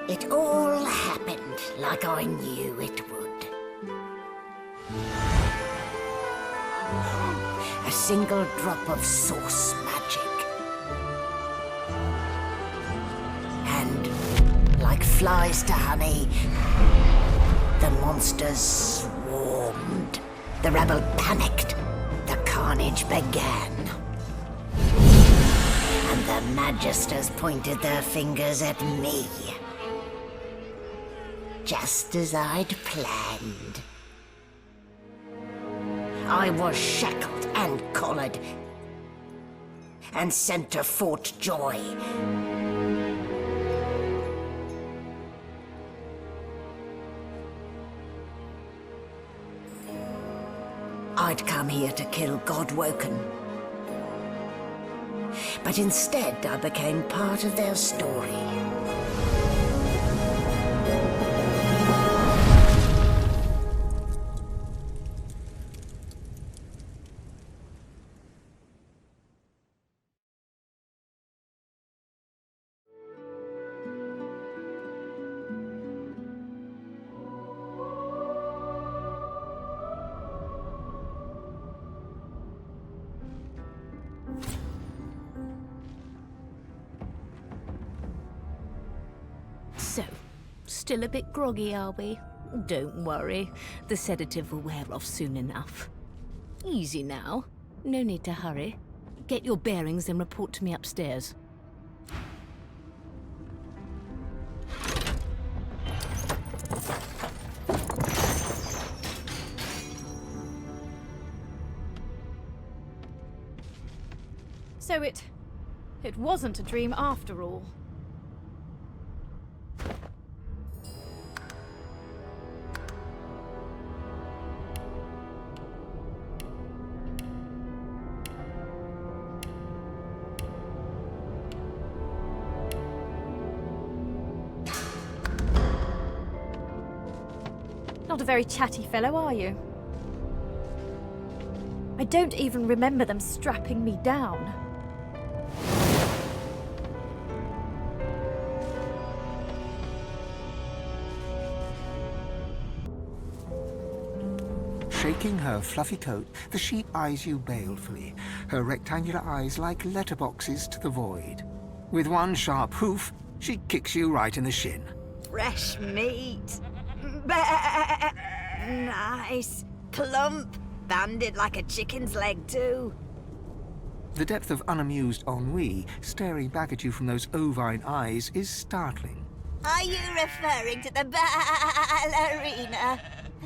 It all happened like I knew it would. A single drop of source magic. And, like flies to honey, the monsters swarmed. The rebel panicked. The carnage began. And the Magisters pointed their fingers at me. Just as I'd planned. I was shackled and collared, and sent to Fort Joy. I'd come here to kill Godwoken. But instead, I became part of their story. So, still a bit groggy, are we? Don't worry, the sedative will wear off soon enough. Easy now, no need to hurry. Get your bearings and report to me upstairs. So it wasn't a dream after all. Not a very chatty fellow, are you? I don't even remember them strapping me down. Shaking her fluffy coat, the sheep eyes you balefully, her rectangular eyes like letterboxes to the void. With one sharp hoof, she kicks you right in the shin. Fresh meat. Nice. Plump. Banded like a chicken's leg, too. The depth of unamused ennui staring back at you from those ovine eyes is startling. Are you referring to the ballerina?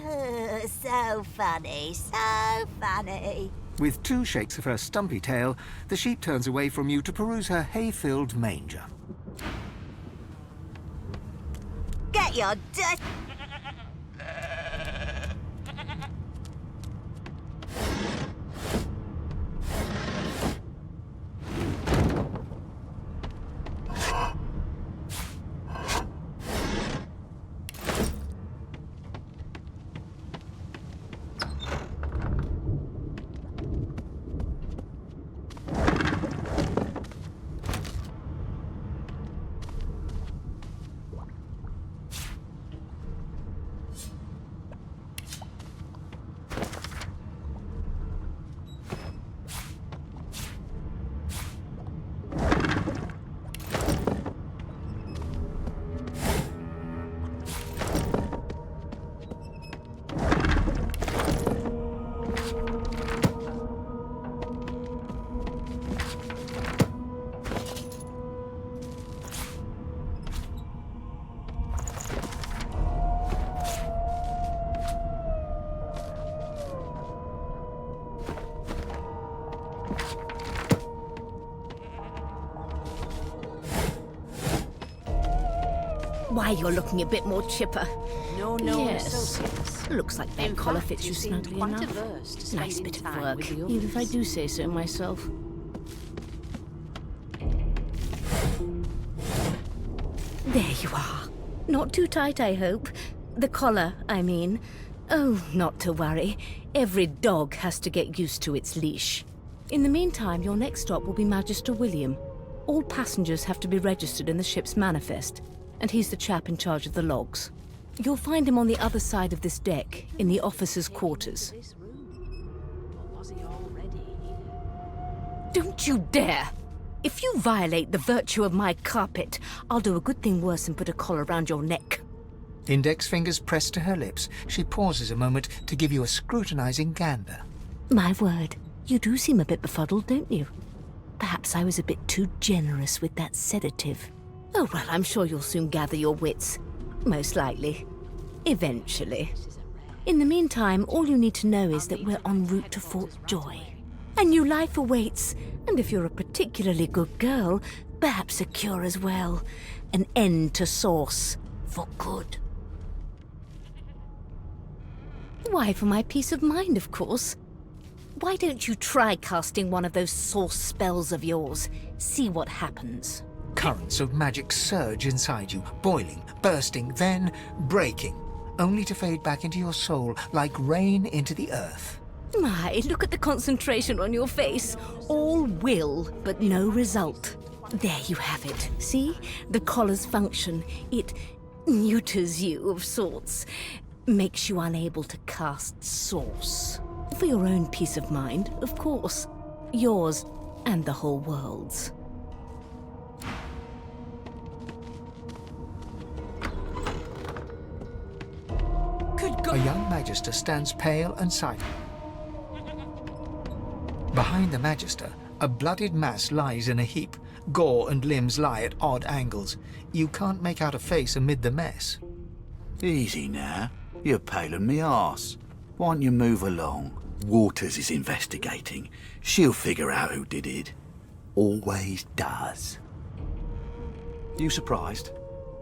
Oh, so funny, so funny. With two shakes of her stumpy tail, the sheep turns away from you to peruse her hay-filled manger. Get your dirt. Why, you're looking a bit more chipper. No, Yes. associates. Looks like that In collar fact, fits you seemed snugly quite enough. averse to Nice spending bit of time work, with the even if I others. do say so myself. There you are. Not too tight, I hope. The collar, I mean. Oh, not to worry. Every dog has to get used to its leash. In the meantime, your next stop will be Magister William. All passengers have to be registered in the ship's manifest. and he's the chap in charge of the logs. You'll find him on the other side of this deck, in the officers' quarters. Don't you dare! If you violate the virtue of my carpet, I'll do a good thing worse and put a collar around your neck. Index fingers pressed to her lips, she pauses a moment to give you a scrutinizing gander. My word, you do seem a bit befuddled, don't you? Perhaps I was a bit too generous with that sedative. Oh, well, I'm sure you'll soon gather your wits. Most likely. Eventually. In the meantime, all you need to know is that we're en route to Fort Joy. A new life awaits, and if you're a particularly good girl, perhaps a cure as well. An end to Source. For good. Why, for my peace of mind, of course. Why don't you try casting one of those Source spells of yours? See what happens. Currents of magic surge inside you, boiling, bursting, then breaking, only to fade back into your soul like rain into the earth. My, look at the concentration on your face. All will, but no result. There you have it. See? The collar's function. It neuters you of sorts. Makes you unable to cast Source. For your own peace of mind, of course. Yours and the whole world's. A young magister stands pale and silent. Behind the magister, a bloodied mass lies in a heap. Gore and limbs lie at odd angles. You can't make out a face amid the mess. Easy now. You're paling me arse. Why don't you move along? Waters is investigating. She'll figure out who did it. Always does. You surprised?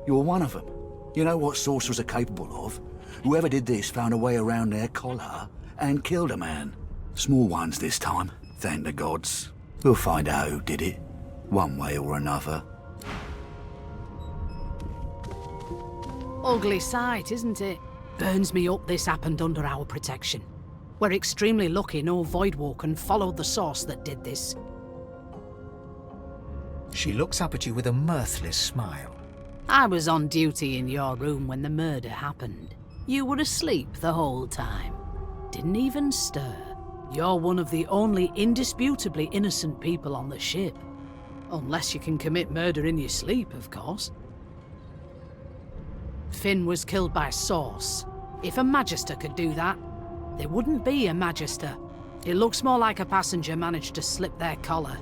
You're one of them. You know what sorcerers are capable of? Whoever did this found a way around their collar and killed a man. Small ones this time, thank the gods. We'll find out who did it, one way or another. Ugly sight, isn't it? Burns me up this happened under our protection. We're extremely lucky no Voidwalker followed the source that did this. She looks up at you with a mirthless smile. I was on duty in your room when the murder happened. You were asleep the whole time. Didn't even stir. You're one of the only indisputably innocent people on the ship. Unless you can commit murder in your sleep, of course. Finn was killed by Source. If a Magister could do that, there wouldn't be a Magister. It looks more like a passenger managed to slip their collar.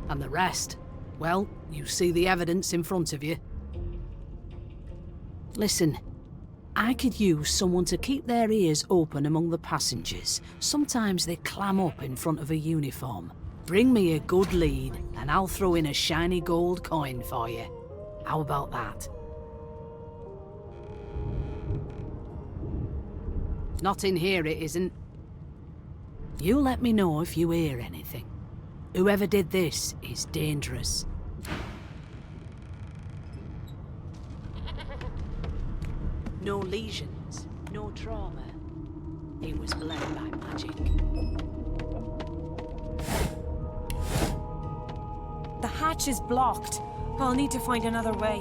And the rest, well, you see the evidence in front of you. Listen, I could use someone to keep their ears open among the passengers. Sometimes they clam up in front of a uniform. Bring me a good lead, and I'll throw in a shiny gold coin for you. How about that? Not in here, it isn't. You let me know if you hear anything. Whoever did this is dangerous. No lesions, no trauma. He was bled by magic. The hatch is blocked. I'll need to find another way.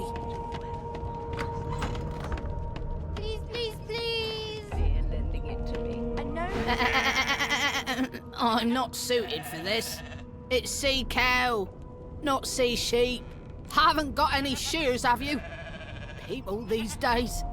Please, please, please! They're lending it to me. I know. I'm not suited for this. It's sea cow, not sea sheep. Haven't got any shoes, have you? People these days.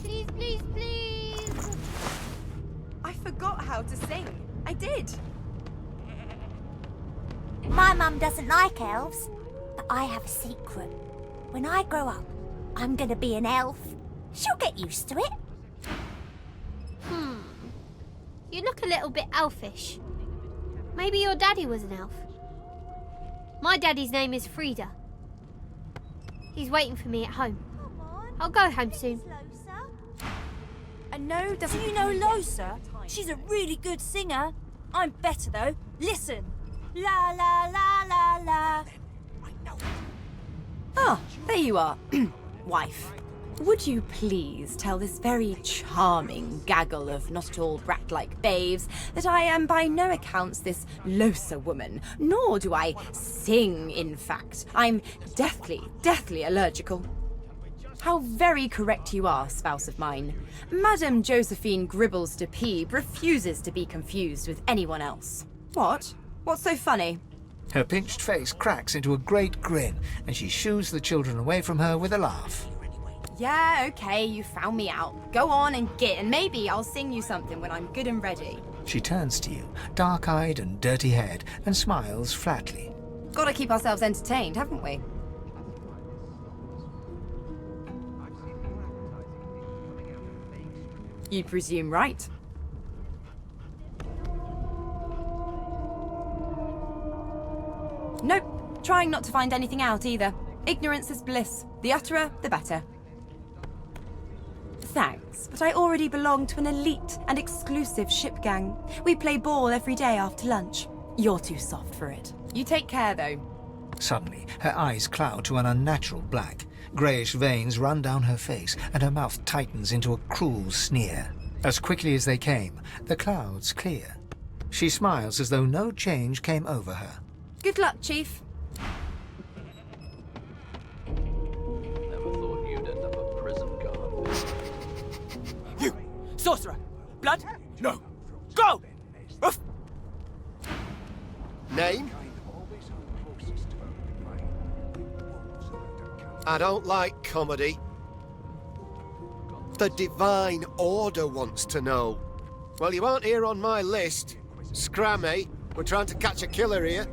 Please, please, please! I forgot how to sing. I did. My mum doesn't like elves, but I have a secret. When I grow up, I'm gonna be an elf. She'll get used to it. You look a little bit elfish. Maybe your daddy was an elf. My daddy's name is Frida. He's waiting for me at home. I'll go home soon. No, do you know Losa? She's a really good singer. I'm better though. Listen. La la la la la. Ah, there you are. Wife. Would you please tell this very charming gaggle of not-at-all brat-like babes that I am by no accounts this Losa woman, nor do I sing, in fact. I'm deathly allergical. How very correct you are, spouse of mine. Madame Josephine Gribbles de Peeb refuses to be confused with anyone else. What? What's so funny? Her pinched face cracks into a great grin, and she shoos the children away from her with a laugh. Yeah, okay, you found me out. Go on and git, and maybe I'll sing you something when I'm good and ready. She turns to you, dark-eyed and dirty-haired, and smiles flatly. Gotta keep ourselves entertained, haven't we? You presume right. Nope, trying not to find anything out either. Ignorance is bliss. The utterer, the better. Thanks, but I already belong to an elite and exclusive ship gang. We play ball every day after lunch. You're too soft for it. You take care, though. Suddenly, her eyes cloud to an unnatural black. Greyish veins run down her face, and her mouth tightens into a cruel sneer. As quickly as they came, the clouds clear. She smiles as though no change came over her. Good luck, Chief. Never thought you'd end up a prison guard. You! Sorcerer! Blood? No! Go! Uff. Name? I don't like comedy. The Divine Order wants to know. Well, you aren't here on my list. Scrammy, we're trying to catch a killer here.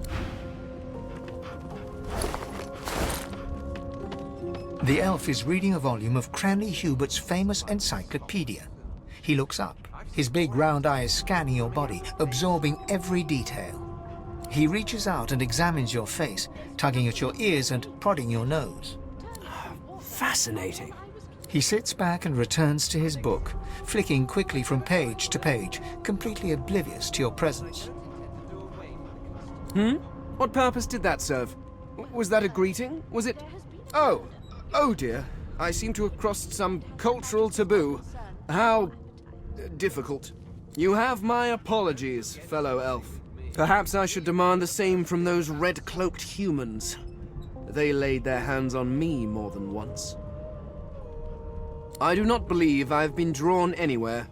The elf is reading a volume of Cranley Hubert's famous encyclopedia. He looks up, his big round eyes scanning your body, absorbing every detail. He reaches out and examines your face, tugging at your ears and prodding your nose. Fascinating. He sits back and returns to his book, flicking quickly from page to page, completely oblivious to your presence. What purpose did that serve? Was that a greeting? Was it... Oh dear. I seem to have crossed some cultural taboo. How... difficult. You have my apologies, fellow elf. Perhaps I should demand the same from those red-cloaked humans. They laid their hands on me more than once. I do not believe I've been drawn anywhere.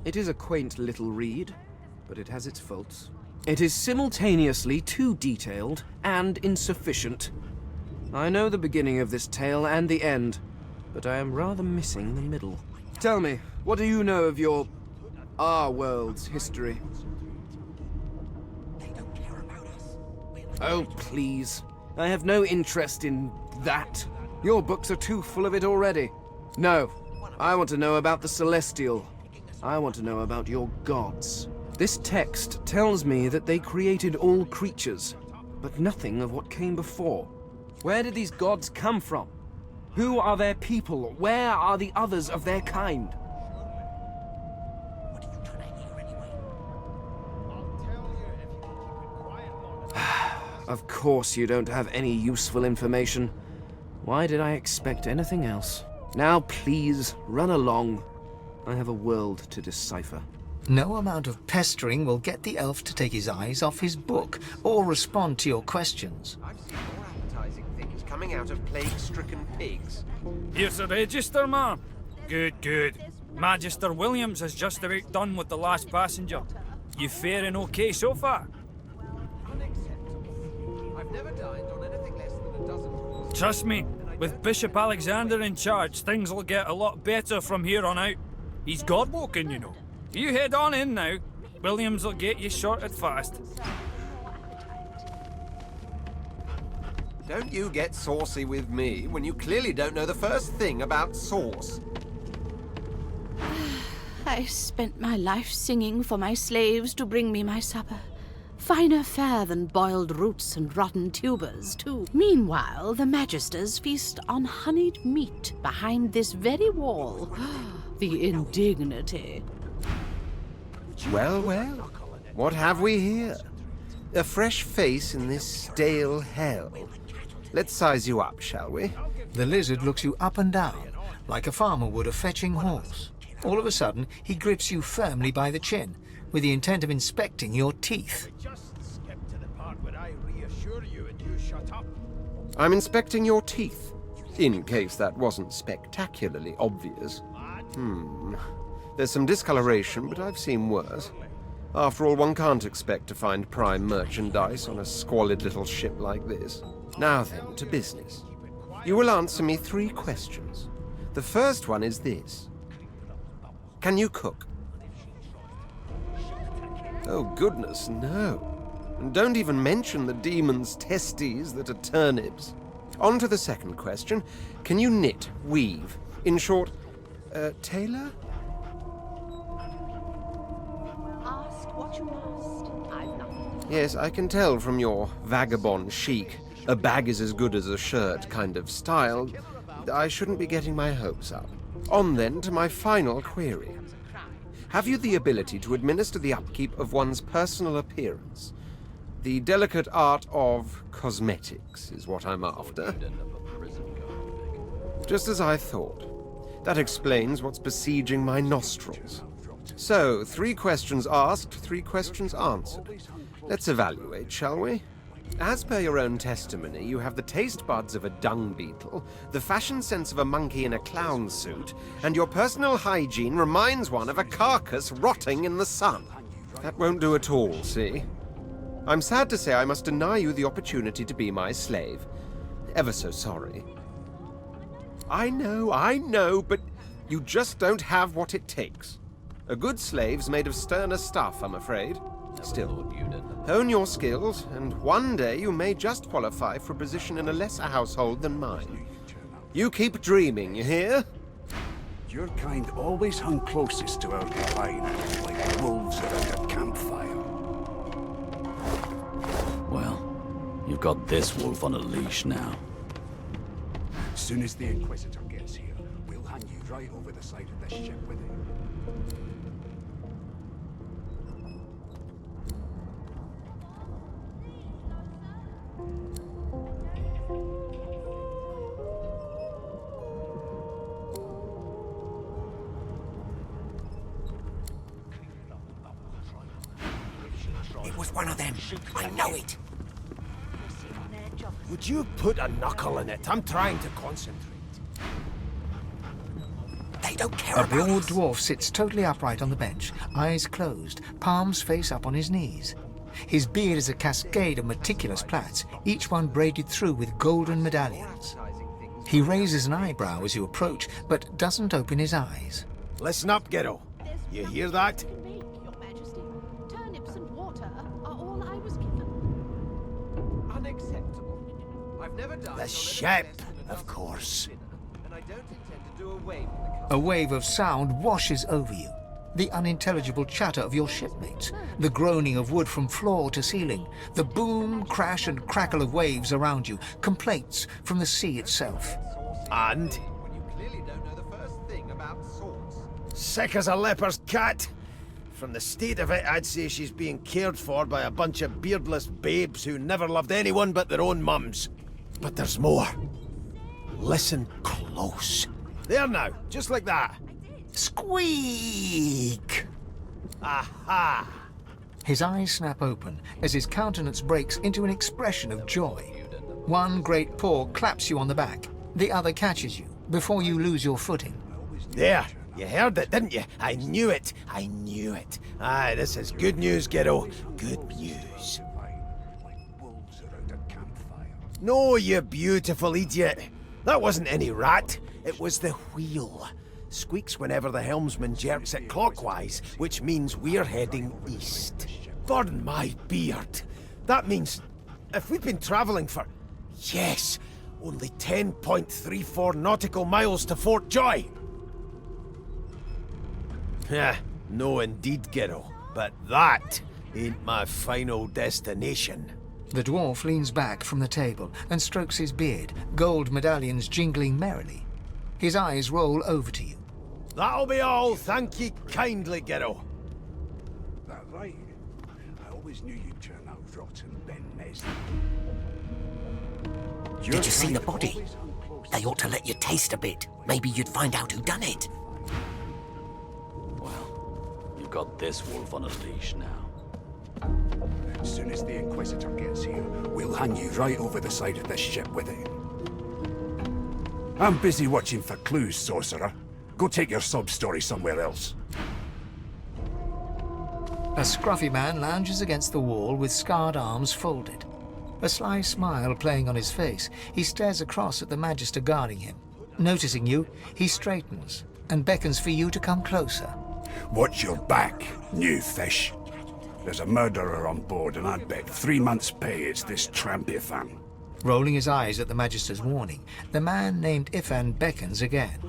It is a quaint little read, but it has its faults. It is simultaneously too detailed and insufficient. I know the beginning of this tale and the end, but I am rather missing the middle. Tell me, what do you know of our world's history? Oh, please. I have no interest in that. Your books are too full of it already. No, I want to know about the Celestial. I want to know about your gods. This text tells me that they created all creatures, but nothing of what came before. Where did these gods come from? Who are their people? Where are the others of their kind? Of course you don't have any useful information. Why did I expect anything else? Now please, run along. I have a world to decipher. No amount of pestering will get the elf to take his eyes off his book or respond to your questions. I've seen more appetizing things coming out of plague-stricken pigs. Here's the register, ma'am. Good. Magister Williams has just about done with the last passenger. You faring okay so far? I've never dined on anything less than a dozen courses. Trust me, with Bishop Alexander in charge, things will get a lot better from here on out. He's God-woken, you know. You head on in now. Williams will get you sorted fast. Don't you get saucy with me when you clearly don't know the first thing about sauce. I spent my life singing for my slaves to bring me my supper. Finer fare than boiled roots and rotten tubers, too. Meanwhile, the Magisters feast on honeyed meat behind this very wall. The indignity. Well, well. What have we here? A fresh face in this stale hell. Let's size you up, shall we? The lizard looks you up and down, like a farmer would a fetching horse. All of a sudden, he grips you firmly by the chin, with the intent of inspecting your teeth. I'm inspecting your teeth, in case that wasn't spectacularly obvious. There's some discoloration, but I've seen worse. After all, one can't expect to find prime merchandise on a squalid little ship like this. Now then, to business. You will answer me 3 questions. The first one is this. Can you cook? Oh, goodness, no. And don't even mention the demon's testes that are turnips. On to the second question. Can you knit, weave? In short, tailor? Yes, I can tell from your vagabond chic, a bag is as good as a shirt kind of style. I shouldn't be getting my hopes up. On then to my final query. Have you the ability to administer the upkeep of one's personal appearance? The delicate art of cosmetics is what I'm after. Just as I thought. That explains what's besieging my nostrils. So, 3 questions asked, 3 questions answered. Let's evaluate, shall we? As per your own testimony, you have the taste buds of a dung beetle, the fashion sense of a monkey in a clown suit, and your personal hygiene reminds one of a carcass rotting in the sun. That won't do at all, see? I'm sad to say I must deny you the opportunity to be my slave. Ever so sorry. I know, but you just don't have what it takes. A good slave's made of sterner stuff, I'm afraid. Still, hone your skills, and one day you may just qualify for a position in a lesser household than mine. You keep dreaming, you hear? Your kind always hung closest to our decline, like wolves around a campfire. Well, you've got this wolf on a leash now. As soon as the Inquisitor gets here, we'll hang you right over the side of this ship with him. It was one of them. I know it. Would you put a knuckle in it? I'm trying to concentrate. They don't care A about broad us. dwarf sits totally upright on the bench, eyes closed, palms face up on his knees. His beard is a cascade of meticulous plaits, each one braided through with golden medallions. He raises an eyebrow as you approach, but doesn't open his eyes. Listen up, Ghetto. You hear that? Turnips and water are all I was given. Unacceptable. I've never done. The ship, of course. And I don't intend to do away with the A wave of sound washes over you. The unintelligible chatter of your shipmates, the groaning of wood from floor to ceiling, the boom, crash and crackle of waves around you, complaints from the sea itself. And? when you clearly don't know the first thing about swords. Sick as a leper's cat. From the state of it, I'd say she's being cared for by a bunch of beardless babes who never loved anyone but their own mums. But there's more. Listen close. There now, just like that. Squeak! Aha! His eyes snap open as his countenance breaks into an expression of joy. One great paw claps you on the back. The other catches you before you lose your footing. There, you heard it, didn't you? I knew it. I knew it. Aye, this is good news, Ghetto. Good news. No, you beautiful idiot. That wasn't any rat. It was the wheel. Squeaks whenever the helmsman jerks it clockwise, which means we're heading east. Pardon my beard. That means if we'd been travelling for, yes, only 10.34 nautical miles to Fort Joy. No indeed, Ghetto. But that ain't my final destination. The dwarf leans back from the table and strokes his beard, gold medallions jingling merrily. His eyes roll over to you. That'll be all, thank ye kindly, Gero. That right? I always knew you'd turn out rotten, Ben Mes. Did you see the body? They ought to let you taste a bit. Maybe you'd find out who done it. You've got this wolf on a leash now. As soon as the Inquisitor gets here, we'll hang you right over the side of this ship with it. I'm busy watching for clues, sorcerer. Go take your sub-story somewhere else. A scruffy man lounges against the wall with scarred arms folded. A sly smile playing on his face, he stares across at the Magister guarding him. Noticing you, he straightens and beckons for you to come closer. Watch your back, new fish. There's a murderer on board, and I'd bet 3 months' pay it's this tramp Ifan. Rolling his eyes at the Magister's warning, the man named Ifan beckons again.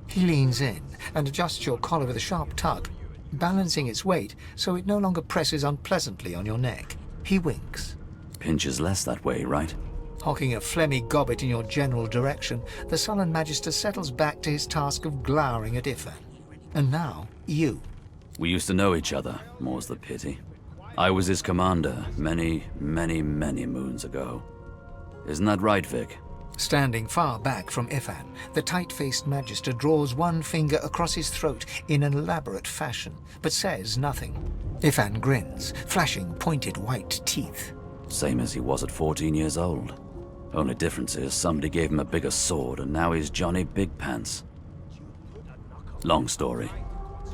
He leans in and adjusts your collar with a sharp tug, balancing its weight so it no longer presses unpleasantly on your neck. He winks. Pinches less that way, right? Hocking a phlegmy gobbet in your general direction, the sullen Magister settles back to his task of glowering at Ifan. And now, you. We used to know each other, more's the pity. I was his commander many moons ago. Isn't that right, Vic? Standing far back from Ifan, the tight-faced Magister draws one finger across his throat in an elaborate fashion, but says nothing. Ifan grins, flashing pointed white teeth. Same as he was at 14 years old. Only difference is somebody gave him a bigger sword and now he's Johnny Big Pants. Long story.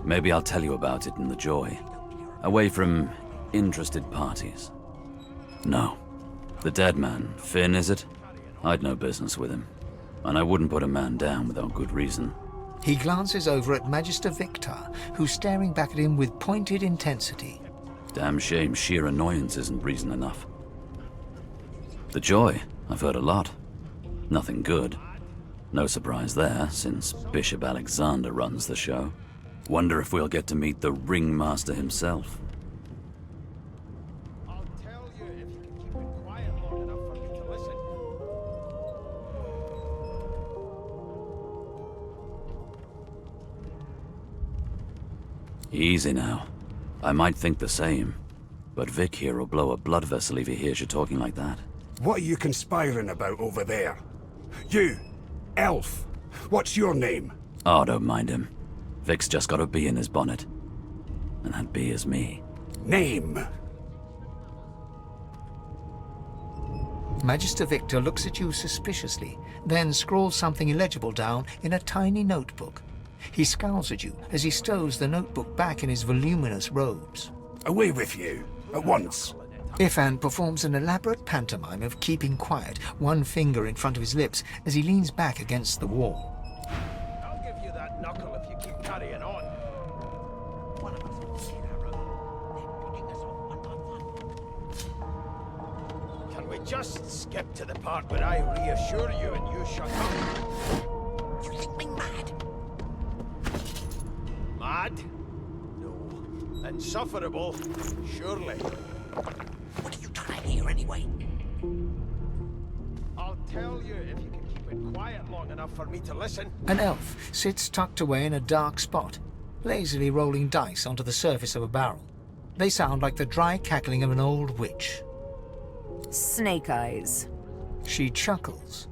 Maybe I'll tell you about it in the Joy. Away from interested parties. No. The dead man, Finn, is it? I'd no business with him. And I wouldn't put a man down without good reason. He glances over at Magister Victor, who's staring back at him with pointed intensity. Damn shame sheer annoyance isn't reason enough. The Joy, I've heard a lot. Nothing good. No surprise there, since Bishop Alexander runs the show. Wonder if we'll get to meet the ringmaster himself. I'll tell you if you can keep it quiet long enough for me to listen. Easy now. I might think the same, but Vic here will blow a blood vessel if he hears you talking like that. What are you conspiring about over there? You, elf. What's your name? Oh, don't mind him. Vic's just got a bee in his bonnet. And that bee is me. Name? Magister Victor looks at you suspiciously, then scrawls something illegible down in a tiny notebook. He scowls at you as he stows the notebook back in his voluminous robes. Away with you, at once. Ifan performs an elaborate pantomime of keeping quiet, one finger in front of his lips as he leans back against the wall. I'll give you that knuckle if you keep carrying on. One of us will see our own. They're picking us off one by one. Can we just skip to the part where I reassure you and you shut up? You think me mad? Mad? No. Insufferable? Surely. What are you trying here anyway? I'll tell you if you can keep it quiet long enough for me to listen. An elf sits tucked away in a dark spot, lazily rolling dice onto the surface of a barrel. They sound like the dry cackling of an old witch. Snake eyes. She chuckles.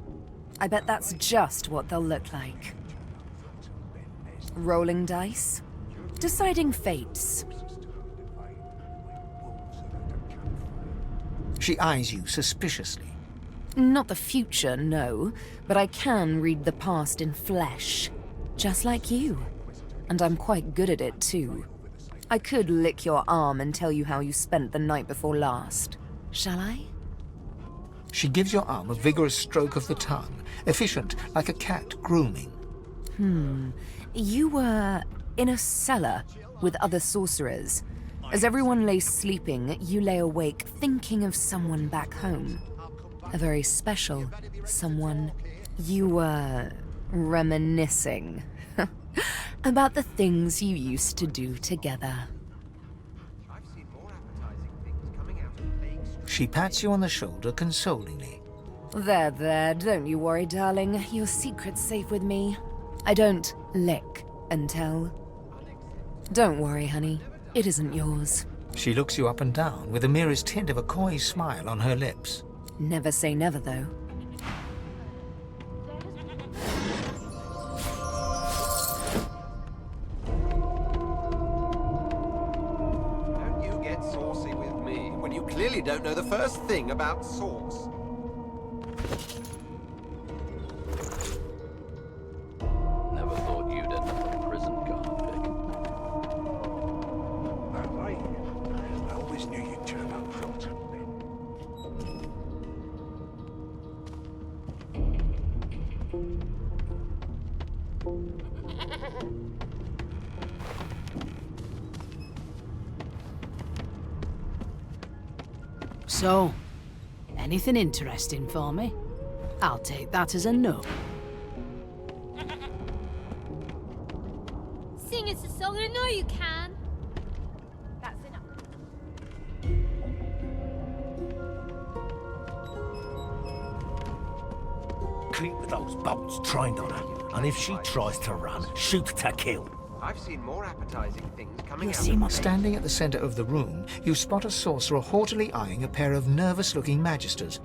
I bet that's just what they'll look like. Rolling dice. Deciding fates. She eyes you suspiciously. Not the future, no, but I can read the past in flesh. Just like you. And I'm quite good at it, too. I could lick your arm and tell you how you spent the night before last. Shall I? She gives your arm a vigorous stroke of the tongue, efficient like a cat grooming. You were in a cellar with other sorcerers. As everyone lay sleeping, you lay awake thinking of someone back home. A very special someone. You were reminiscing about the things you used to do together. She pats you on the shoulder consolingly. There, don't you worry, darling. Your secret's safe with me. I don't lick and tell. Don't worry, honey. It isn't yours. She looks you up and down with the merest hint of a coy smile on her lips. Never say never, though. Don't you get saucy with me when you clearly don't know the first thing about sauce. Never thought you'd end up in prison, convict. That way. I always knew you'd turn up front. So, anything interesting for me? I'll take that as a no. Sing us a song, I know you can. That's enough. Keep those bolts trained on her, and if she tries to run, shoot to kill. I've seen more appetizing things coming You out. see my... Standing at the center of the room, you spot a sorcerer haughtily eyeing a pair of nervous-looking magisters.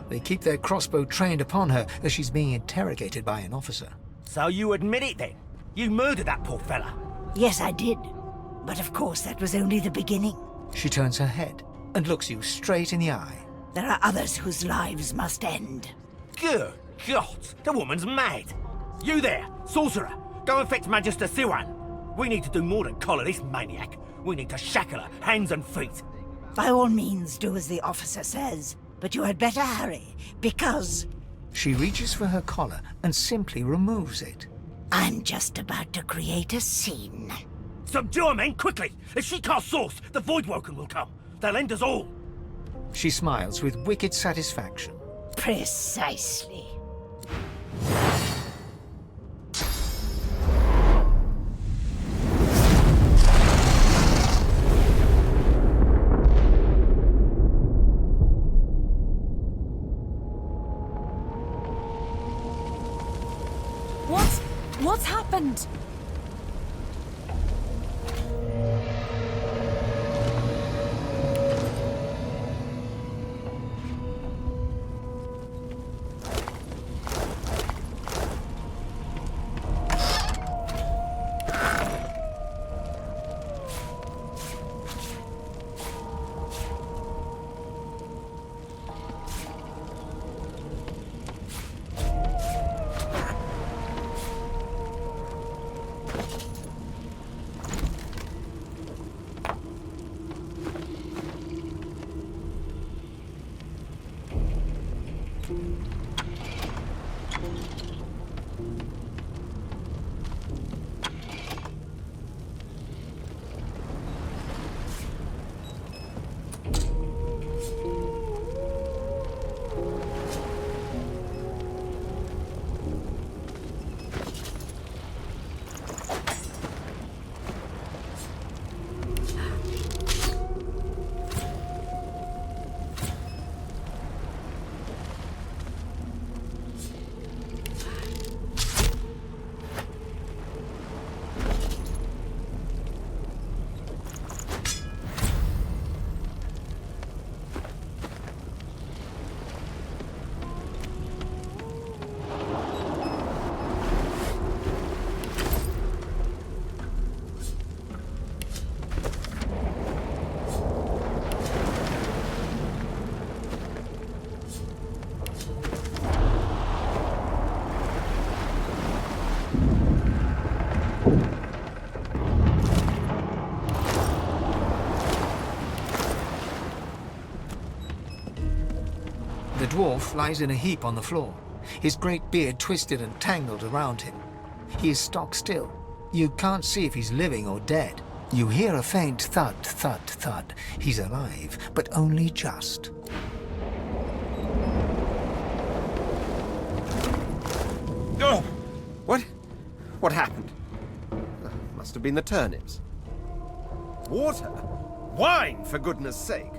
They keep their crossbow trained upon her as she's being interrogated by an officer. So you admit it then? You murdered that poor fella? Yes, I did. But of course, that was only the beginning. She turns her head and looks you straight in the eye. There are others whose lives must end. Good God, the woman's mad. You there, sorcerer, go and fetch Magister Siwan. We need to do more than collar this maniac. We need to shackle her, hands and feet. By all means, do as the officer says. But you had better hurry, because... She reaches for her collar and simply removes it. I'm just about to create a scene. Subdue her, men, quickly! If she casts source, the Voidwoken will come. They'll end us all. She smiles with wicked satisfaction. Precisely. What's happened? The dwarf lies in a heap on the floor, his great beard twisted and tangled around him. He is stock still. You can't see if he's living or dead. You hear a faint thud, thud, thud. He's alive, but only just. Oh! What happened? Must have been the turnips. Water? Wine, for goodness sake!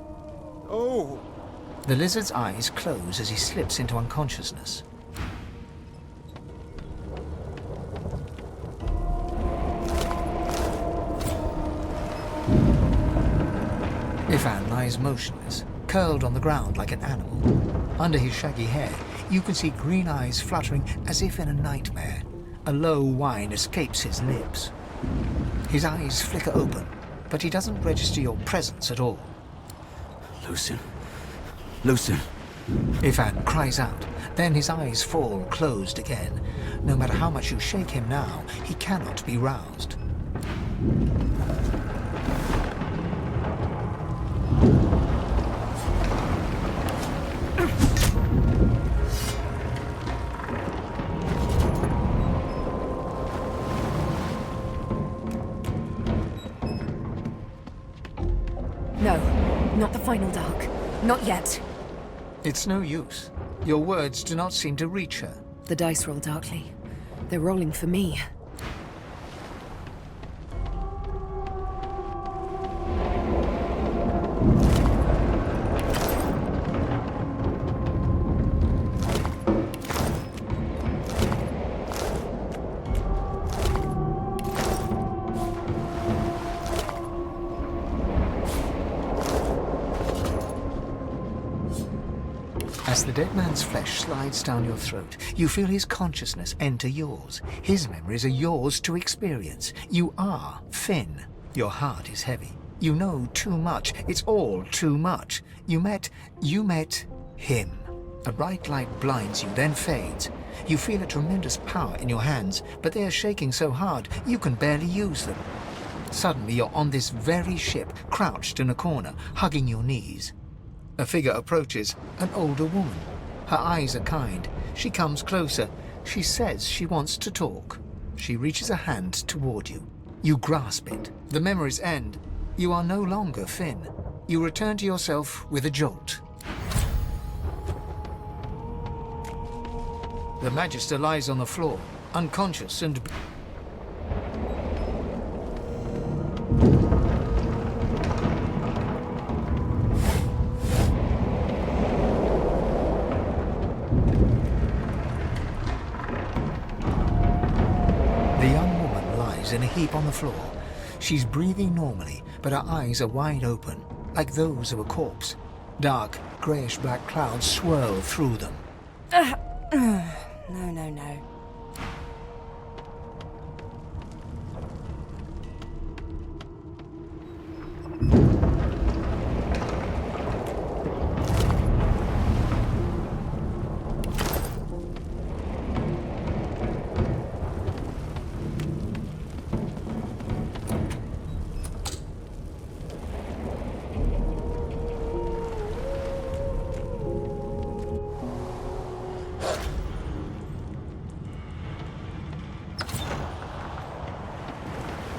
Oh! The lizard's eyes close as he slips into unconsciousness. lies motionless, curled on the ground like an animal. Under his shaggy hair, you can see green eyes fluttering as if in a nightmare. A low whine escapes his lips. His eyes flicker open, but he doesn't register your presence at all. Lucien. Lucien. Ifan cries out, then his eyes fall closed again. No matter how much you shake him now, he cannot be roused. No, not the final dark. Not yet. It's no use. Your words do not seem to reach her. The dice roll darkly. They're rolling for me. As the dead man's flesh slides down your throat, you feel his consciousness enter yours. His memories are yours to experience. You are Finn. Your heart is heavy. You know too much. It's all too much. You met him. A bright light blinds you, then fades. You feel a tremendous power in your hands, but they are shaking so hard you can barely use them. Suddenly you're on this very ship, crouched in a corner, hugging your knees. A figure approaches, an older woman. Her eyes are kind. She comes closer. She says she wants to talk. She reaches a hand toward you. You grasp it. The memories end. You are no longer Finn. You return to yourself with a jolt. The Magister lies on the floor, unconscious and... in a heap on the floor. She's breathing normally, but her eyes are wide open, like those of a corpse. Dark, greyish-black clouds swirl through them. No.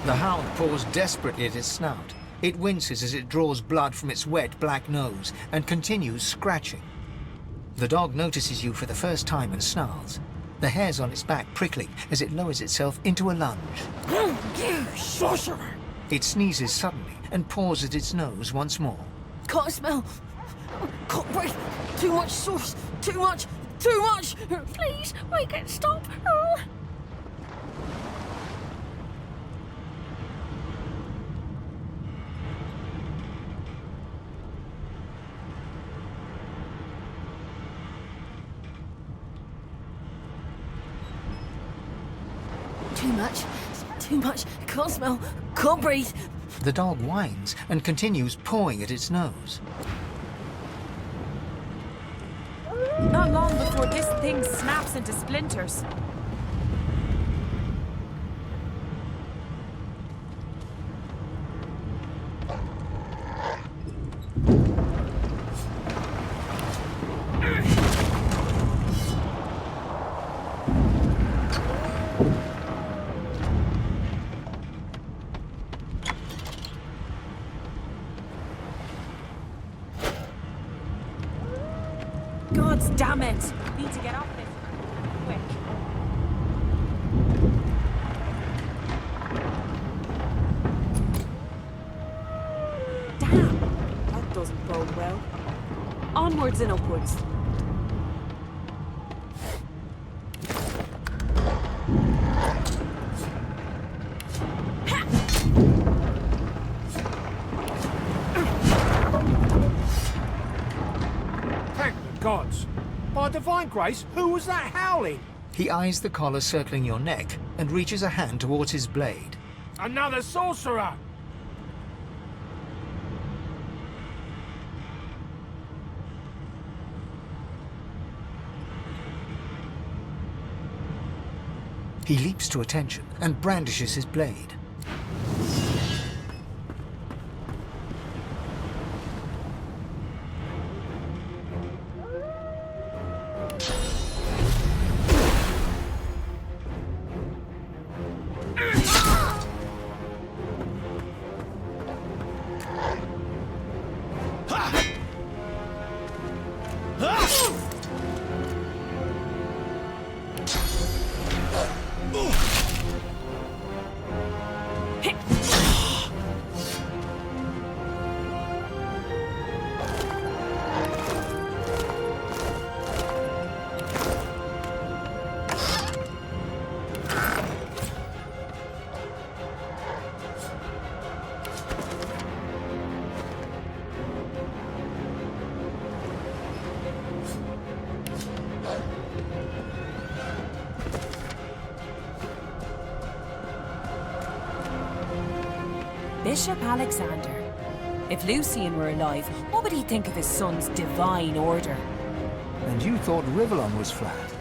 The hound paws desperately at its snout. It winces as it draws blood from its wet black nose and continues scratching. The dog notices you for the first time and snarls, the hairs on its back prickling as it lowers itself into a lunge. You sorcerer! It sneezes suddenly and paws at its nose once more. Can't smell. Can't breathe. Too much sauce. Too much. Please, make it stop. Too much. Can't smell. Can't breathe. The dog whines and continues pawing at its nose. Not long before this thing snaps into splinters. Gods damn it! Need to get off this quick. Damn! That doesn't bode well. Onwards and upwards. gods! By divine grace, who was that howling? He eyes the collar circling your neck and reaches a hand towards his blade. Another sorcerer! He leaps to attention and brandishes his blade. Bishop Alexander. If Lucian were alive, what would he think of his son's divine order? And you thought Rivellon was flat.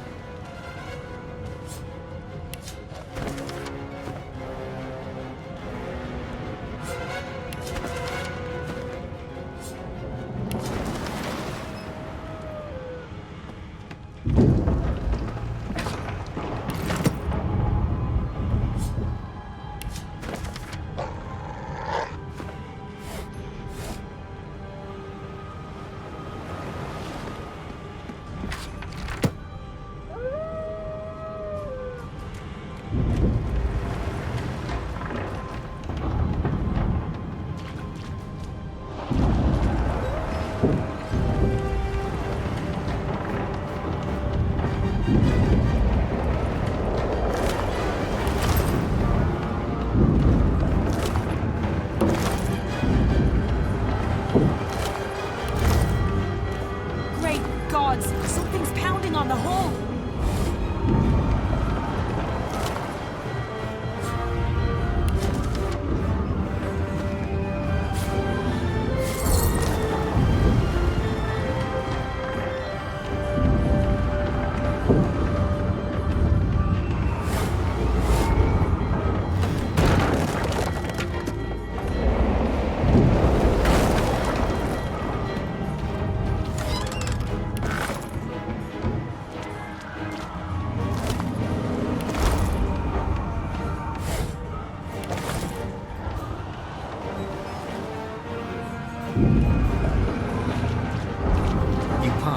Something's pounding on the hull!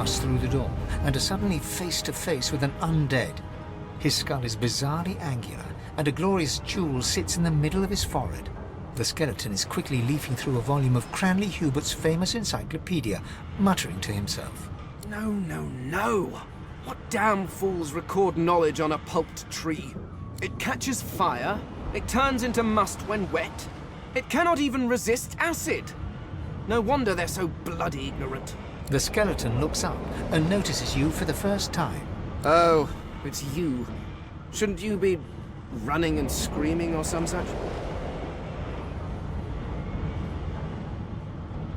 Through the door and are suddenly face to face with an undead. His skull is bizarrely angular and a glorious jewel sits in the middle of his forehead. The skeleton is quickly leafing through a volume of Cranley Hubert's famous encyclopedia, muttering to himself. No, no, no! What damn fools record knowledge on a pulped tree? It catches fire, it turns into must when wet, it cannot even resist acid! No wonder they're so bloody ignorant. The skeleton looks up and notices you for the first time. Oh, it's you. Shouldn't you be running and screaming or some such?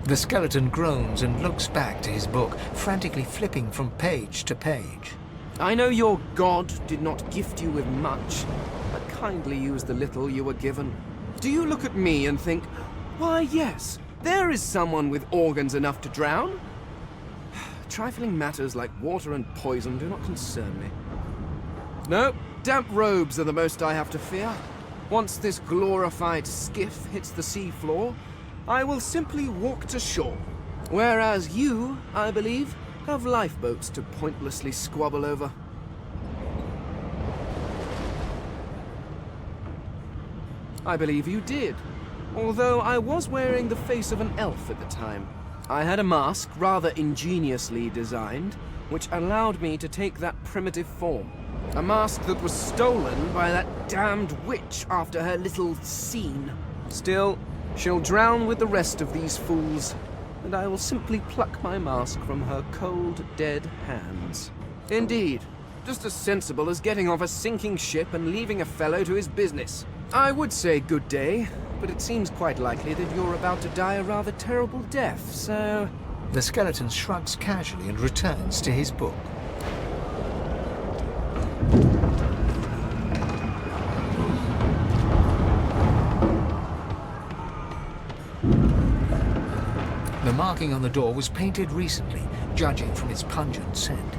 The skeleton groans and looks back to his book, frantically flipping from page to page. I know your god did not gift you with much, but kindly use the little you were given. Do you look at me and think, why yes, there is someone with organs enough to drown? Trifling matters like water and poison do not concern me. No, damp robes are the most I have to fear. Once this glorified skiff hits the sea floor, I will simply walk to shore. Whereas you, I believe, have lifeboats to pointlessly squabble over. I believe you did, although I was wearing the face of an elf at the time. I had a mask, rather ingeniously designed, which allowed me to take that primitive form. A mask that was stolen by that damned witch after her little scene. Still, she'll drown with the rest of these fools, and I will simply pluck my mask from her cold, dead hands. Indeed, just as sensible as getting off a sinking ship and leaving a fellow to his business. I would say good day, but it seems quite likely that you're about to die a rather terrible death, so... The skeleton shrugs casually and returns to his book. The marking on the door was painted recently, judging from its pungent scent.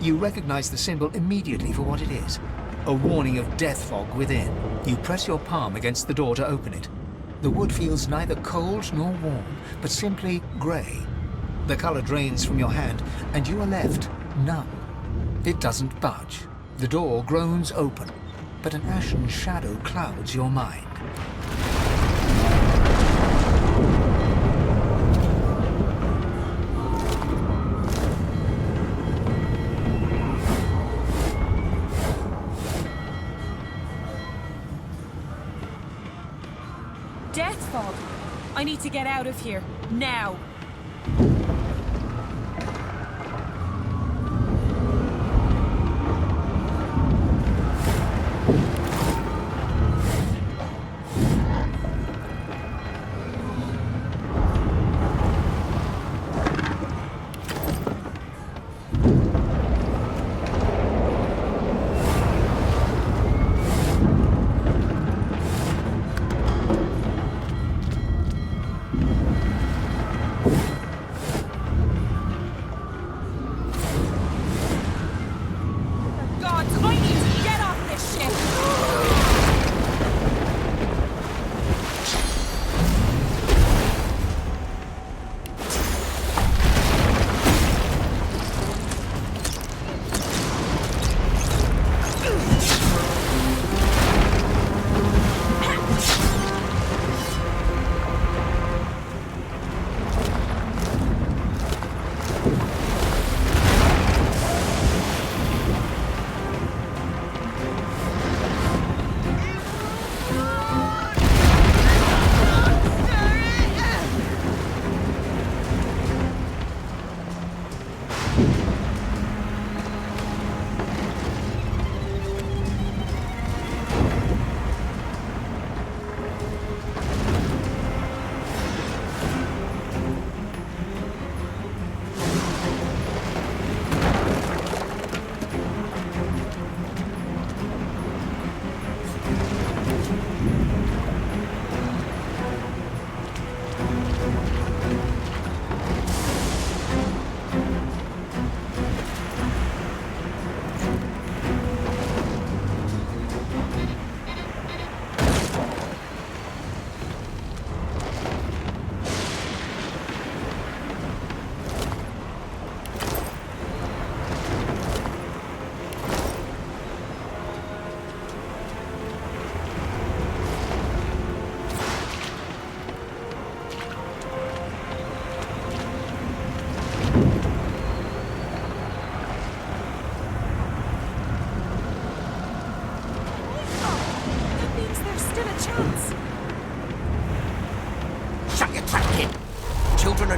You recognize the symbol immediately for what it is. A warning of death fog within. You press your palm against the door to open it. The wood feels neither cold nor warm, but simply grey. The color drains from your hand, and you are left numb. It doesn't budge. The door groans open, but an ashen shadow clouds your mind. Death fog! I need to get out of here, now!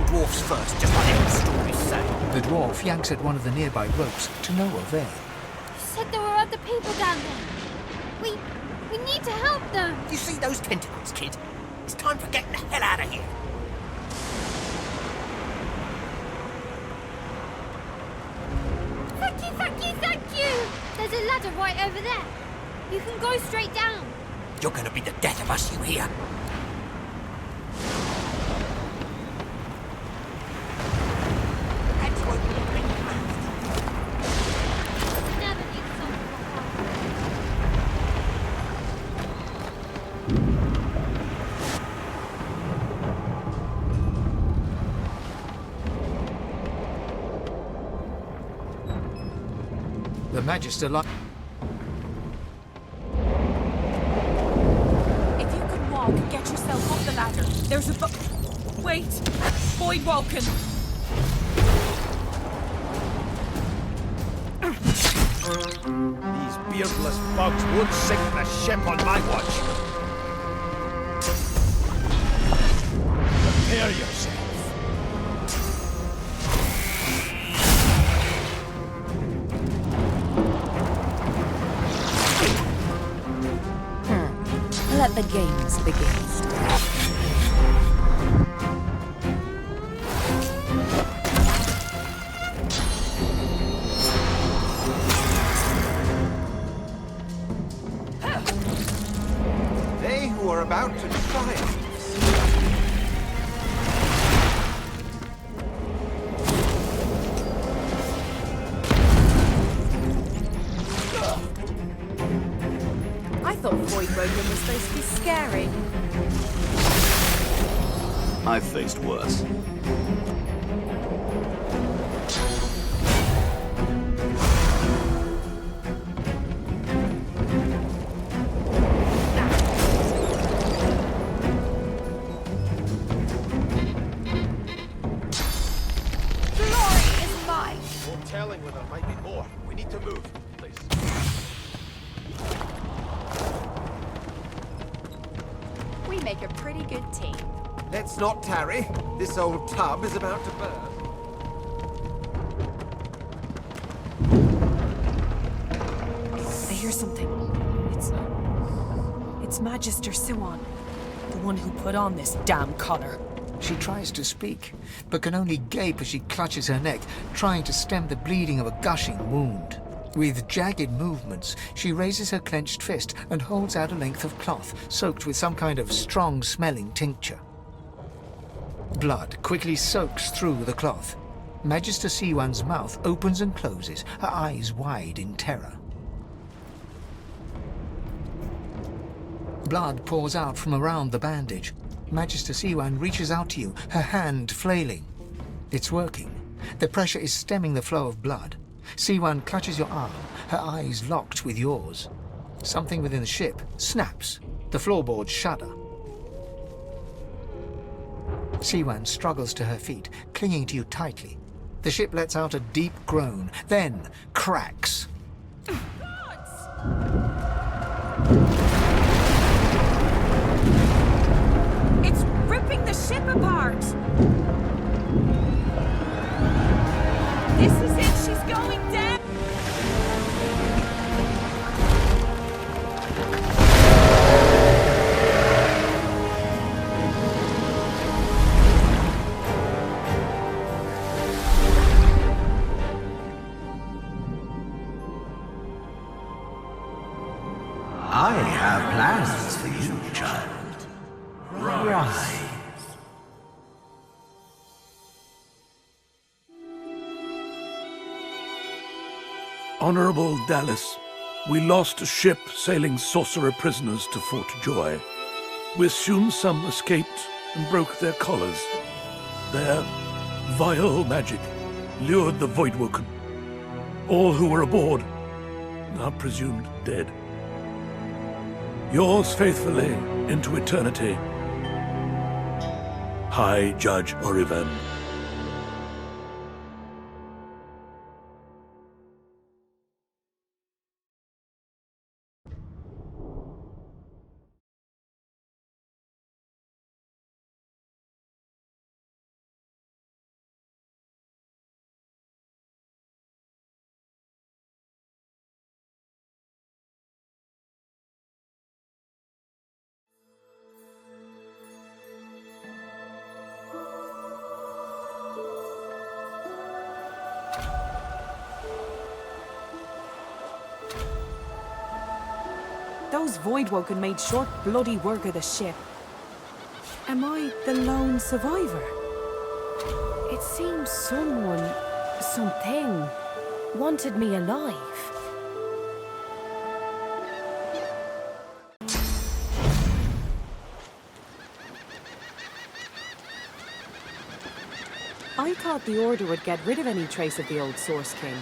Dwarfs first, just like the stories say. The dwarf yanks at one of the nearby ropes to no avail. You said there were other people down there. We need to help them. You see those tentacles, kid? It's time for getting the hell out of here. Thank you, thank you, thank you! There's a ladder right over there. You can go straight down. You're gonna be the death of us, you hear? The Magister If you can walk, get yourself off the ladder. There's a wait! Boyd Walken! These beardless bugs won't sink the ship on my watch. Prepare yourself. Let the games begin. They who are about to triumph. I thought Void Woken was supposed to be scary. I've faced worse. Glory is mine! No telling where there might be more. We need to move. Please. We make a pretty good team. Let's not tarry. This old tub is about to burn. I hear something. It's Magister Siwan, the one who put on this damn collar. She tries to speak, but can only gape as she clutches her neck, trying to stem the bleeding of a gushing wound. With jagged movements, she raises her clenched fist and holds out a length of cloth soaked with some kind of strong-smelling tincture. Blood quickly soaks through the cloth. Magister Siwan's mouth opens and closes, her eyes wide in terror. Blood pours out from around the bandage. Magister Siwan reaches out to you, her hand flailing. It's working. The pressure is stemming the flow of blood. Siwan clutches your arm, her eyes locked with yours. Something within the ship snaps. The floorboards shudder. Siwan struggles to her feet, clinging to you tightly. The ship lets out a deep groan, then cracks. It's ripping the ship apart! This is it! She's going down! I have plans for you, child. Rise. Honorable Dallas, we lost a ship sailing sorcerer prisoners to Fort Joy. We assume some escaped and broke their collars. Their vile magic lured the Voidwoken. All who were aboard are presumed dead. Yours faithfully into eternity, High Judge Oriven. Those Voidwoken made short bloody work of the ship. Am I the lone survivor? It seems someone, something, wanted me alive. I thought the Order would get rid of any trace of the old Source King.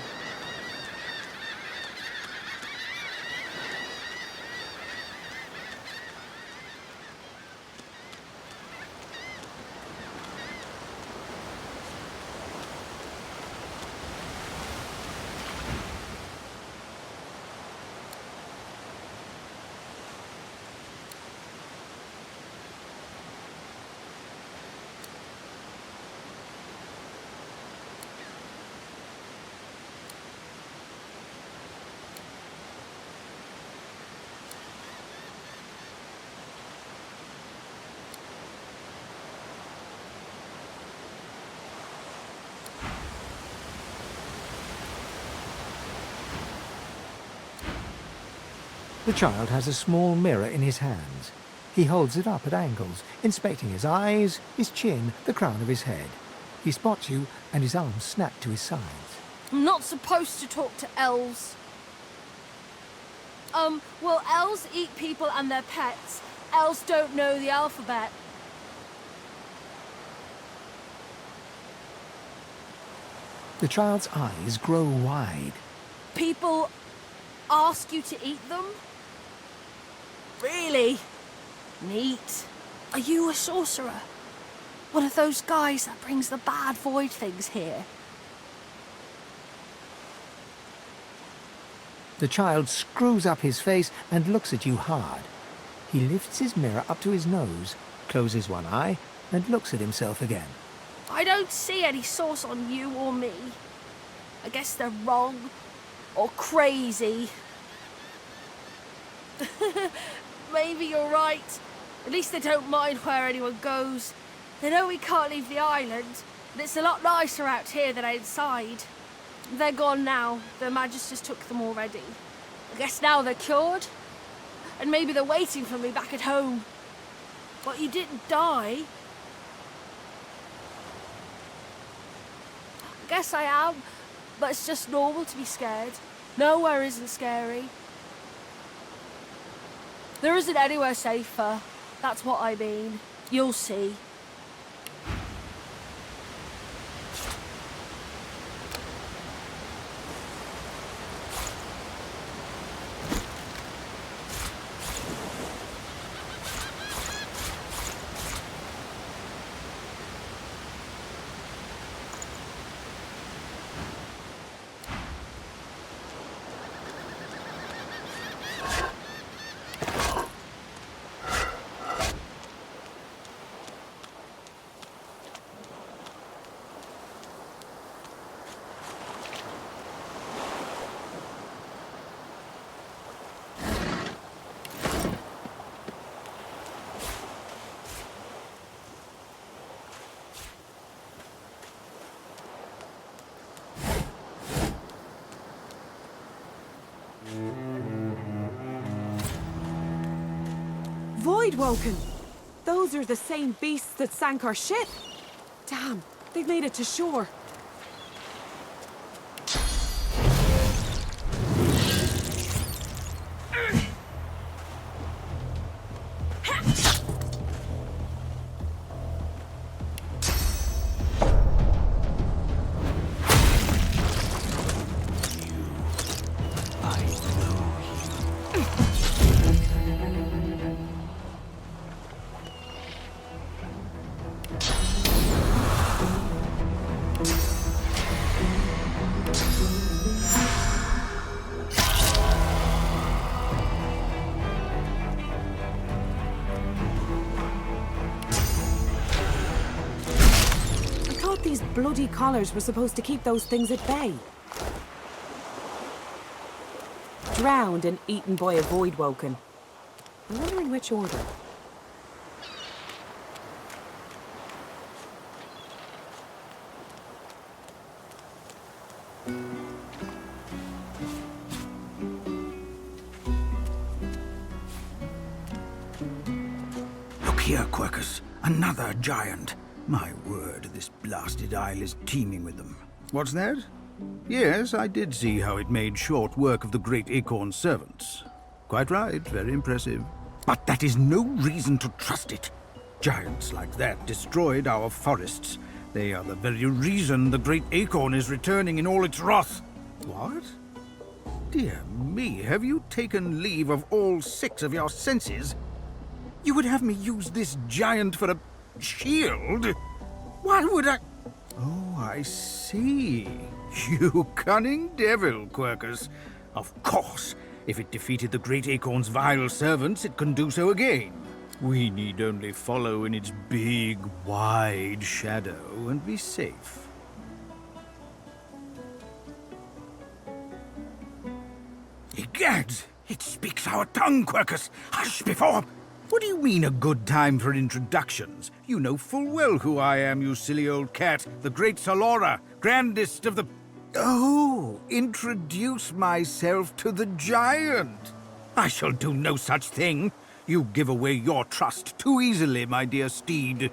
The child has a small mirror in his hands. He holds it up at angles, inspecting his eyes, his chin, the crown of his head. He spots you, and his arms snap to his sides. I'm not supposed to talk to elves. Well, elves eat people and their pets. Elves don't know the alphabet. The child's eyes grow wide. People ask you to eat them? Really? Neat. Are you a sorcerer? One of those guys that brings the bad void things here? The child screws up his face and looks at you hard. He lifts his mirror up to his nose, closes one eye, and looks at himself again. I don't see any source on you or me. I guess they're wrong. Or crazy. Maybe you're right. At least they don't mind where anyone goes. They know we can't leave the island, and it's a lot nicer out here than outside. They're gone now. The Magisters took them already. I guess now they're cured. And maybe they're waiting for me back at home. But you didn't die. I guess I am, but it's just normal to be scared. Nowhere isn't scary. There isn't anywhere safer. That's what I mean. You'll see. Voidwoken! Those are the same beasts that sank our ship. Damn, they've made it to shore. These bloody collars were supposed to keep those things at bay. Drowned and eaten by a Voidwoken. I wonder in which order. Look here, Quirkus. Another giant. My word, this blasted isle is teeming with them. What's that? Yes, I did see how it made short work of the great acorn servants. Quite right, very impressive. But that is no reason to trust it. Giants like that destroyed our forests. They are the very reason the great acorn is returning in all its wrath. What? Dear me, have you taken leave of all 6 of your senses? You would have me use this giant for a shield? Why would I? Oh, I see. You cunning devil, Quirkus. Of course, if it defeated the great acorn's vile servants, it can do so again. We need only follow in its big, wide shadow and be safe. Egad! It speaks our tongue, Quirkus! Hush before... What do you mean a good time for introductions? You know full well who I am, you silly old cat. The great Salora, grandest of the... Oh, introduce myself to the giant. I shall do no such thing. You give away your trust too easily, my dear steed.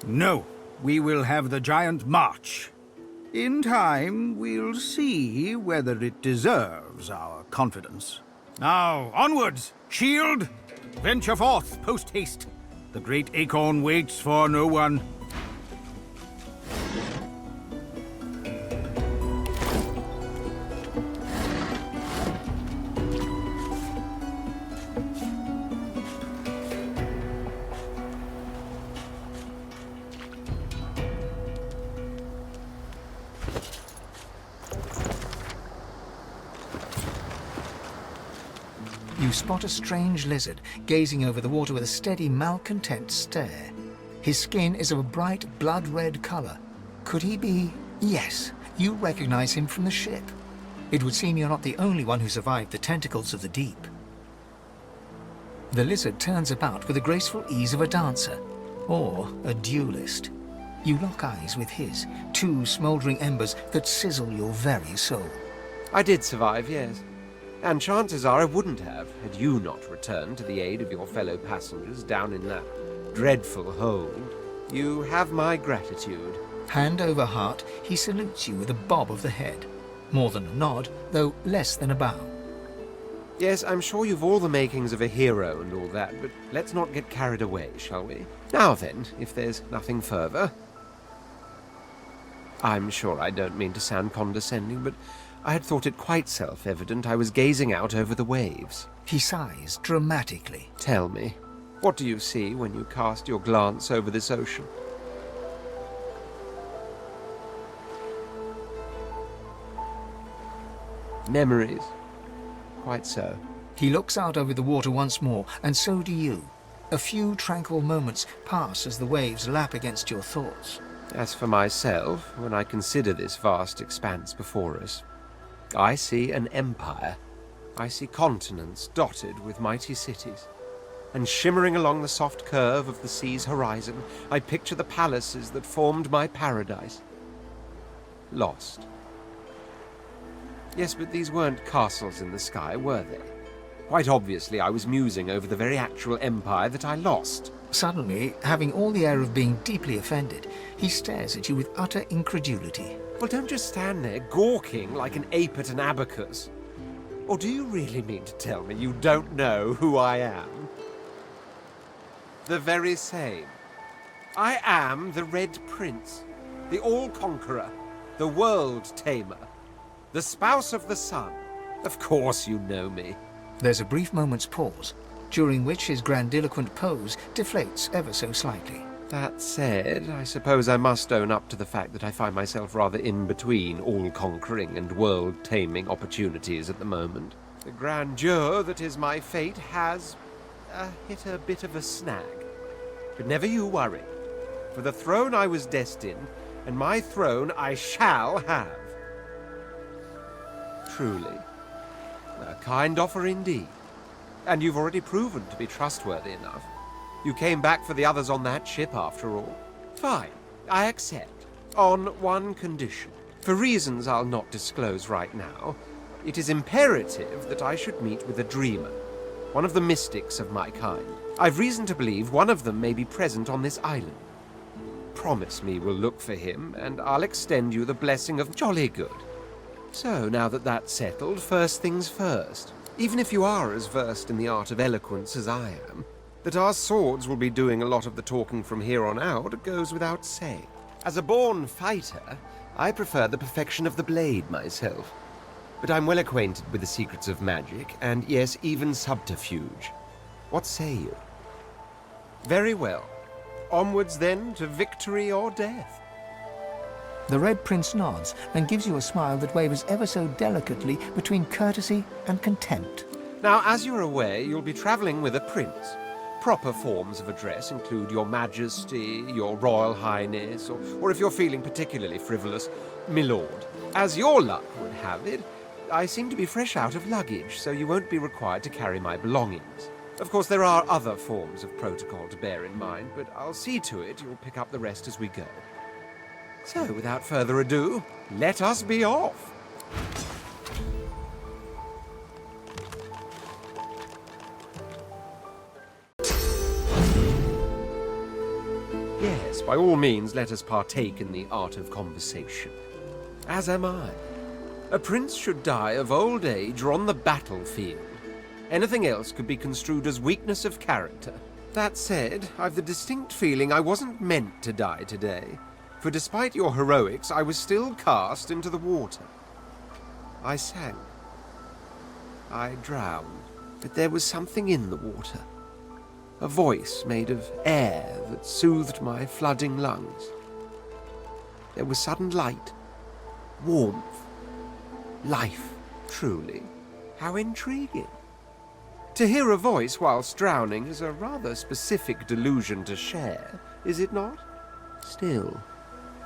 No, we will have the giant march. In time, we'll see whether it deserves our confidence. Now, onwards! Shield! Venture forth, post-haste. The great acorn waits for no one. You spot a strange lizard gazing over the water with a steady, malcontent stare. His skin is of a bright, blood-red color. Could he be... Yes, you recognize him from the ship. It would seem you're not the only one who survived the tentacles of the deep. The lizard turns about with the graceful ease of a dancer, or a duelist. You lock eyes with his, two smoldering embers that sizzle your very soul. I did survive, yes. And chances are I wouldn't have, had you not returned to the aid of your fellow passengers down in that dreadful hold. You have my gratitude. Hand over heart, he salutes you with a bob of the head. More than a nod, though less than a bow. Yes, I'm sure you've all the makings of a hero and all that, but let's not get carried away, shall we? Now then, if there's nothing further. I'm sure I don't mean to sound condescending, but I had thought it quite self-evident I was gazing out over the waves. He sighs dramatically. Tell me, what do you see when you cast your glance over this ocean? Memories. Quite so. He looks out over the water once more, and so do you. A few tranquil moments pass as the waves lap against your thoughts. As for myself, when I consider this vast expanse before us, I see an empire. I see continents dotted with mighty cities. And shimmering along the soft curve of the sea's horizon, I picture the palaces that formed my paradise. Lost. Yes, but these weren't castles in the sky, were they? Quite obviously, I was musing over the very actual empire that I lost. Suddenly, having all the air of being deeply offended, he stares at you with utter incredulity. Well, don't just stand there gawking like an ape at an abacus. Or do you really mean to tell me you don't know who I am? The very same. I am the Red Prince, the All-Conqueror, the World-Tamer, the Spouse of the Sun. Of course you know me. There's a brief moment's pause, during which his grandiloquent pose deflates ever so slightly. That said, I suppose I must own up to the fact that I find myself rather in between all-conquering and world-taming opportunities at the moment. The grandeur that is my fate has hit a bit of a snag. But never you worry. For the throne I was destined, and my throne I shall have. Truly. A kind offer indeed. And you've already proven to be trustworthy enough. You came back for the others on that ship, after all. Fine, I accept. On one condition. For reasons I'll not disclose right now, it is imperative that I should meet with a dreamer. One of the mystics of my kind. I've reason to believe one of them may be present on this island. Promise me we'll look for him, and I'll extend you the blessing of jolly good. So, now that that's settled, first things first. Even if you are as versed in the art of eloquence as I am, that our swords will be doing a lot of the talking from here on out goes without saying. As a born fighter, I prefer the perfection of the blade myself. But I'm well acquainted with the secrets of magic, and yes, even subterfuge. What say you? Very well. Onwards then to victory or death. The Red Prince nods and gives you a smile that wavers ever so delicately between courtesy and contempt. Now, as you're aware, you'll be travelling with a prince. Proper forms of address include Your Majesty, Your Royal Highness, or if you're feeling particularly frivolous, Milord. As your luck would have it, I seem to be fresh out of luggage, so you won't be required to carry my belongings. Of course, there are other forms of protocol to bear in mind, but I'll see to it you'll pick up the rest as we go. So, without further ado, let us be off. by all means let us partake in the art of conversation. As am I. A prince should die of old age or on the battlefield. Anything else could be construed as weakness of character. That said, I've the distinct feeling I wasn't meant to die today, for despite your heroics, I was still cast into the water. I sank. I drowned, but there was something in the water. A voice made of air that soothed my flooding lungs. There was sudden light, warmth, life, truly. How intriguing. To hear a voice whilst drowning is a rather specific delusion to share, is it not? Still,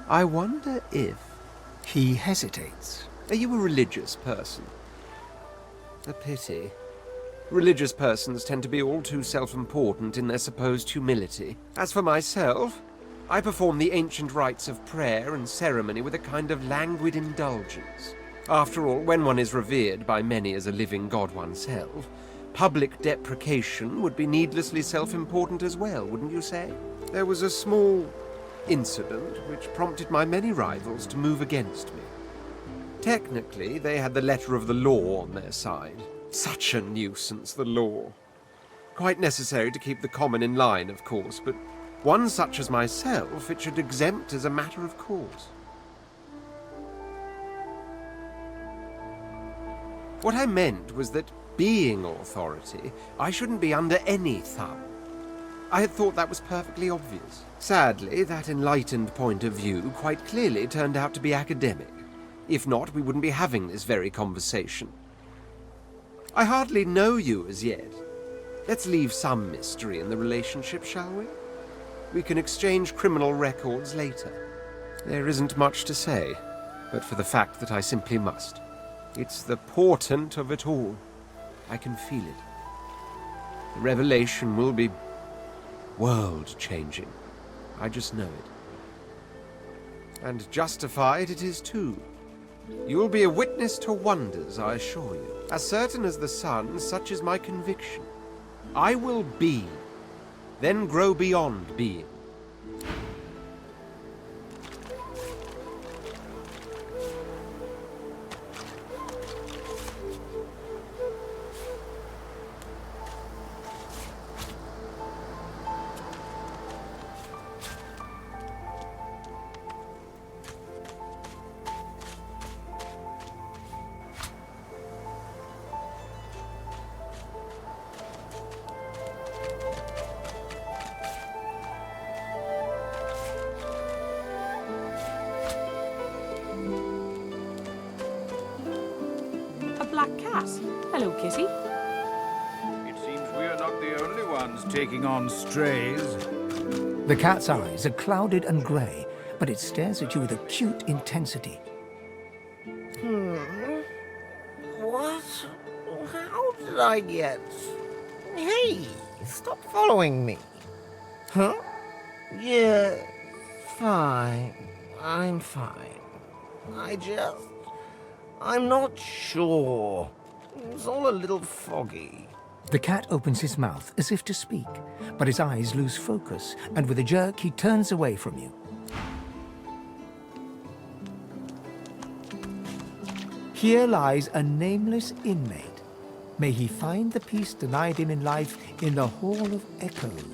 I wonder if... He hesitates. Are you a religious person? A pity. Religious persons tend to be all too self-important in their supposed humility. As for myself, I perform the ancient rites of prayer and ceremony with a kind of languid indulgence. After all, when one is revered by many as a living god oneself, public deprecation would be needlessly self-important as well, wouldn't you say? There was a small incident which prompted my many rivals to move against me. Technically, they had the letter of the law on their side. Such a nuisance, the law. Quite necessary to keep the common in line, of course, but one such as myself it should exempt as a matter of course. What I meant was that, being authority, I shouldn't be under any thumb. I had thought that was perfectly obvious. Sadly, that enlightened point of view quite clearly turned out to be academic. If not, we wouldn't be having this very conversation. I hardly know you as yet. Let's leave some mystery in the relationship, shall we? We can exchange criminal records later. There isn't much to say, but for the fact that I simply must. It's the portent of it all. I can feel it. The revelation will be world-changing. I just know it. And justified it is too. You'll be a witness to wonders, I assure you. As certain as the sun, such is my conviction. I will be, then grow beyond being. Black cat. Hello, kitty. It seems we're not the only ones taking on strays. The cat's eyes are clouded and grey, but it stares at you with acute intensity. What? How did I get... Hey, stop following me. Huh? Yeah, fine. I'm fine. I'm not sure. It's all a little foggy. The cat opens his mouth as if to speak, but his eyes lose focus, and with a jerk he turns away from you. Here lies a nameless inmate. May he find the peace denied him in life in the Hall of Echoes.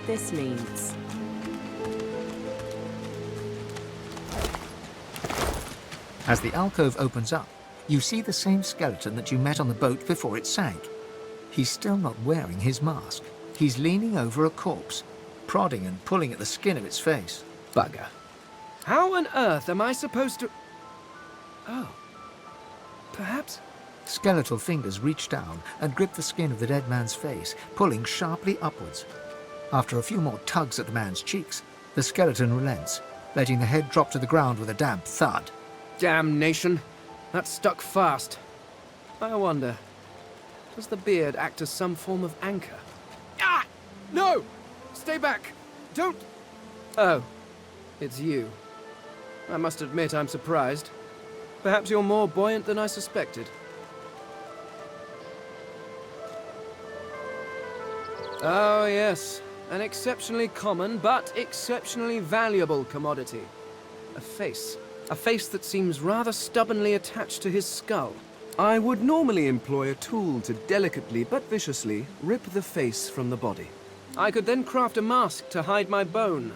this leads. As the alcove opens up, you see the same skeleton that you met on the boat before it sank. He's still not wearing his mask. He's leaning over a corpse, prodding and pulling at the skin of its face. Bugger. How on earth am I supposed to... Oh. Perhaps... Skeletal fingers reach down and grip the skin of the dead man's face, pulling sharply upwards. After a few more tugs at the man's cheeks, the skeleton relents, letting the head drop to the ground with a damp thud. Damnation. That stuck fast. I wonder, does the beard act as some form of anchor? Ah! No! Stay back! Don't... Oh. It's you. I must admit I'm surprised. Perhaps you're more buoyant than I suspected. Oh, yes. An exceptionally common, but exceptionally valuable commodity. A face. A face that seems rather stubbornly attached to his skull. I would normally employ a tool to delicately but viciously rip the face from the body. I could then craft a mask to hide my bone.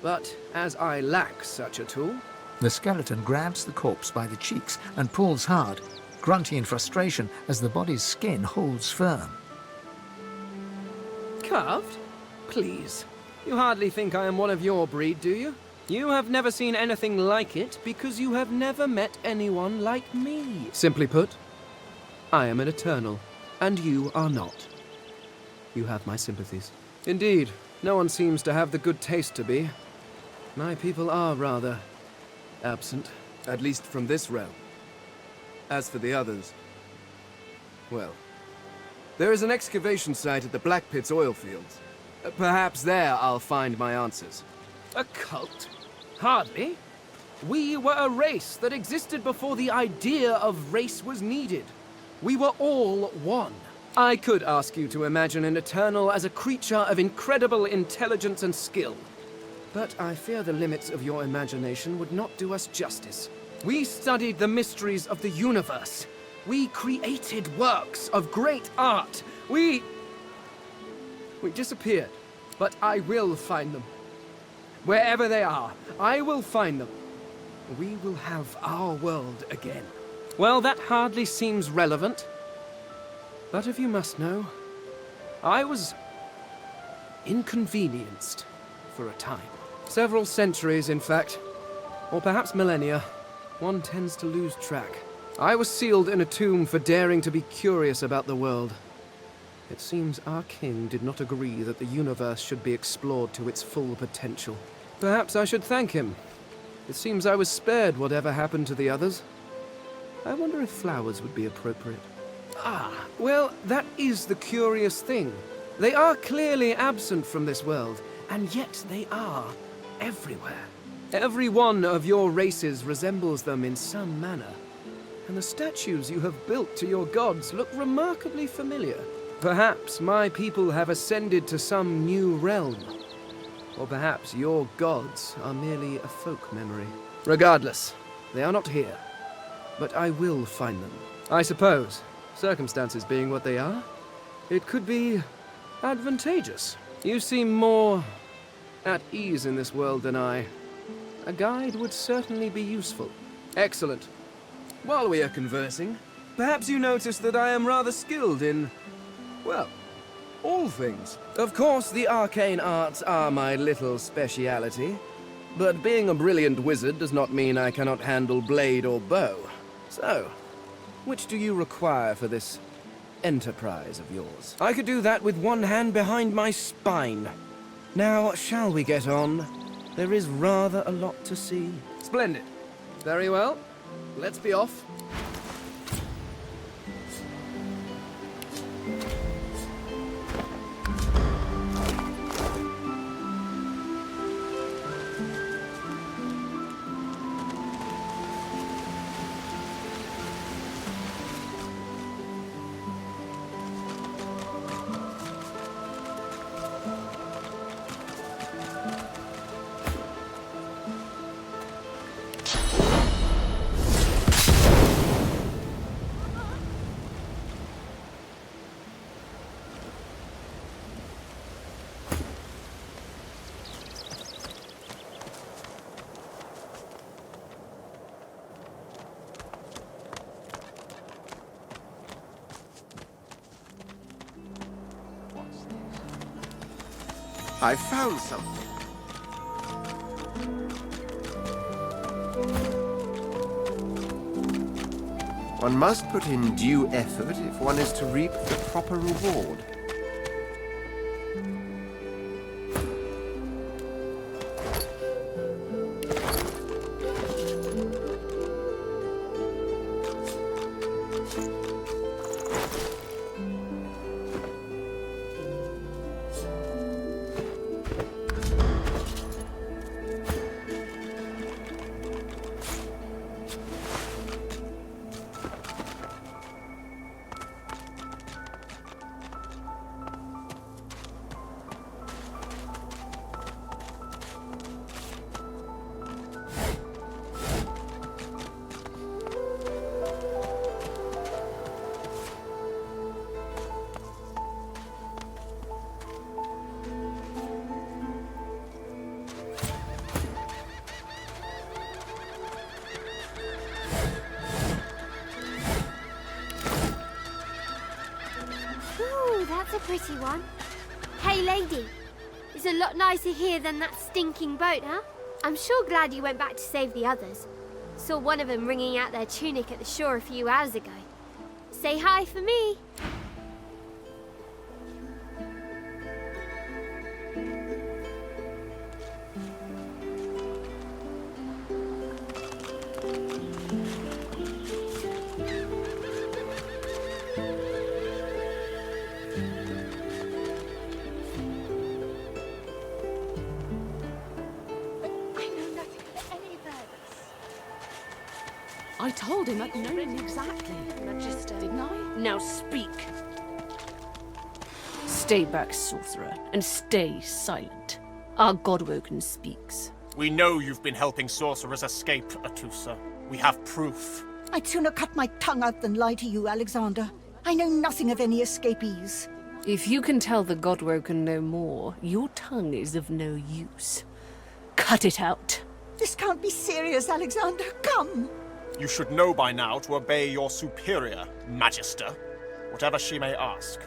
But as I lack such a tool... The skeleton grabs the corpse by the cheeks and pulls hard, grunting in frustration as the body's skin holds firm. Carved? Please. You hardly think I am one of your breed, do you? You have never seen anything like it because you have never met anyone like me. Simply put, I am an Eternal, and you are not. You have my sympathies. Indeed, no one seems to have the good taste to be. My people are rather absent, at least from this realm. As for the others, well, there is an excavation site at the Black Pit's oil fields. Perhaps there I'll find my answers. A cult? Hardly. We were a race that existed before the idea of race was needed. We were all one. I could ask you to imagine an Eternal as a creature of incredible intelligence and skill. But I fear the limits of your imagination would not do us justice. We studied the mysteries of the universe. We created works of great art. We disappeared. But I will find them. Wherever they are, I will find them. We will have our world again. Well, that hardly seems relevant. But if you must know, I was inconvenienced for a time. Several centuries, in fact. Or perhaps millennia. One tends to lose track. I was sealed in a tomb for daring to be curious about the world. It seems our king did not agree that the universe should be explored to its full potential. Perhaps I should thank him. It seems I was spared whatever happened to the others. I wonder if flowers would be appropriate. Ah, well, that is the curious thing. They are clearly absent from this world, and yet they are everywhere. Every one of your races resembles them in some manner, and the statues you have built to your gods look remarkably familiar. Perhaps my people have ascended to some new realm. Or perhaps your gods are merely a folk memory. Regardless, they are not here. But I will find them. I suppose, circumstances being what they are, it could be advantageous. You seem more at ease in this world than I. A guide would certainly be useful. Excellent. While we are conversing, perhaps you notice that I am rather skilled in, well, all things. Of course, the arcane arts are my little speciality, but being a brilliant wizard does not mean I cannot handle blade or bow. So, which do you require for this enterprise of yours? I could do that with one hand behind my spine. Now, shall we get on? There is rather a lot to see. Splendid. Very well. Let's be off. I found something. One must put in due effort if one is to reap the proper reward. That's a pretty one. Hey, lady. It's a lot nicer here than that stinking boat, huh? I'm sure glad you went back to save the others. Saw one of them wringing out their tunic at the shore a few hours ago. Say hi for me. I told him I'd known him exactly. Magister. Didn't I? Now speak. Stay back, sorcerer, and stay silent. Our Godwoken speaks. We know you've been helping sorcerers escape, Atusa. We have proof. I'd sooner cut my tongue out than lie to you, Alexander. I know nothing of any escapees. If you can tell the Godwoken no more, your tongue is of no use. Cut it out. This can't be serious, Alexander. Come. You should know by now to obey your superior, Magister, whatever she may ask.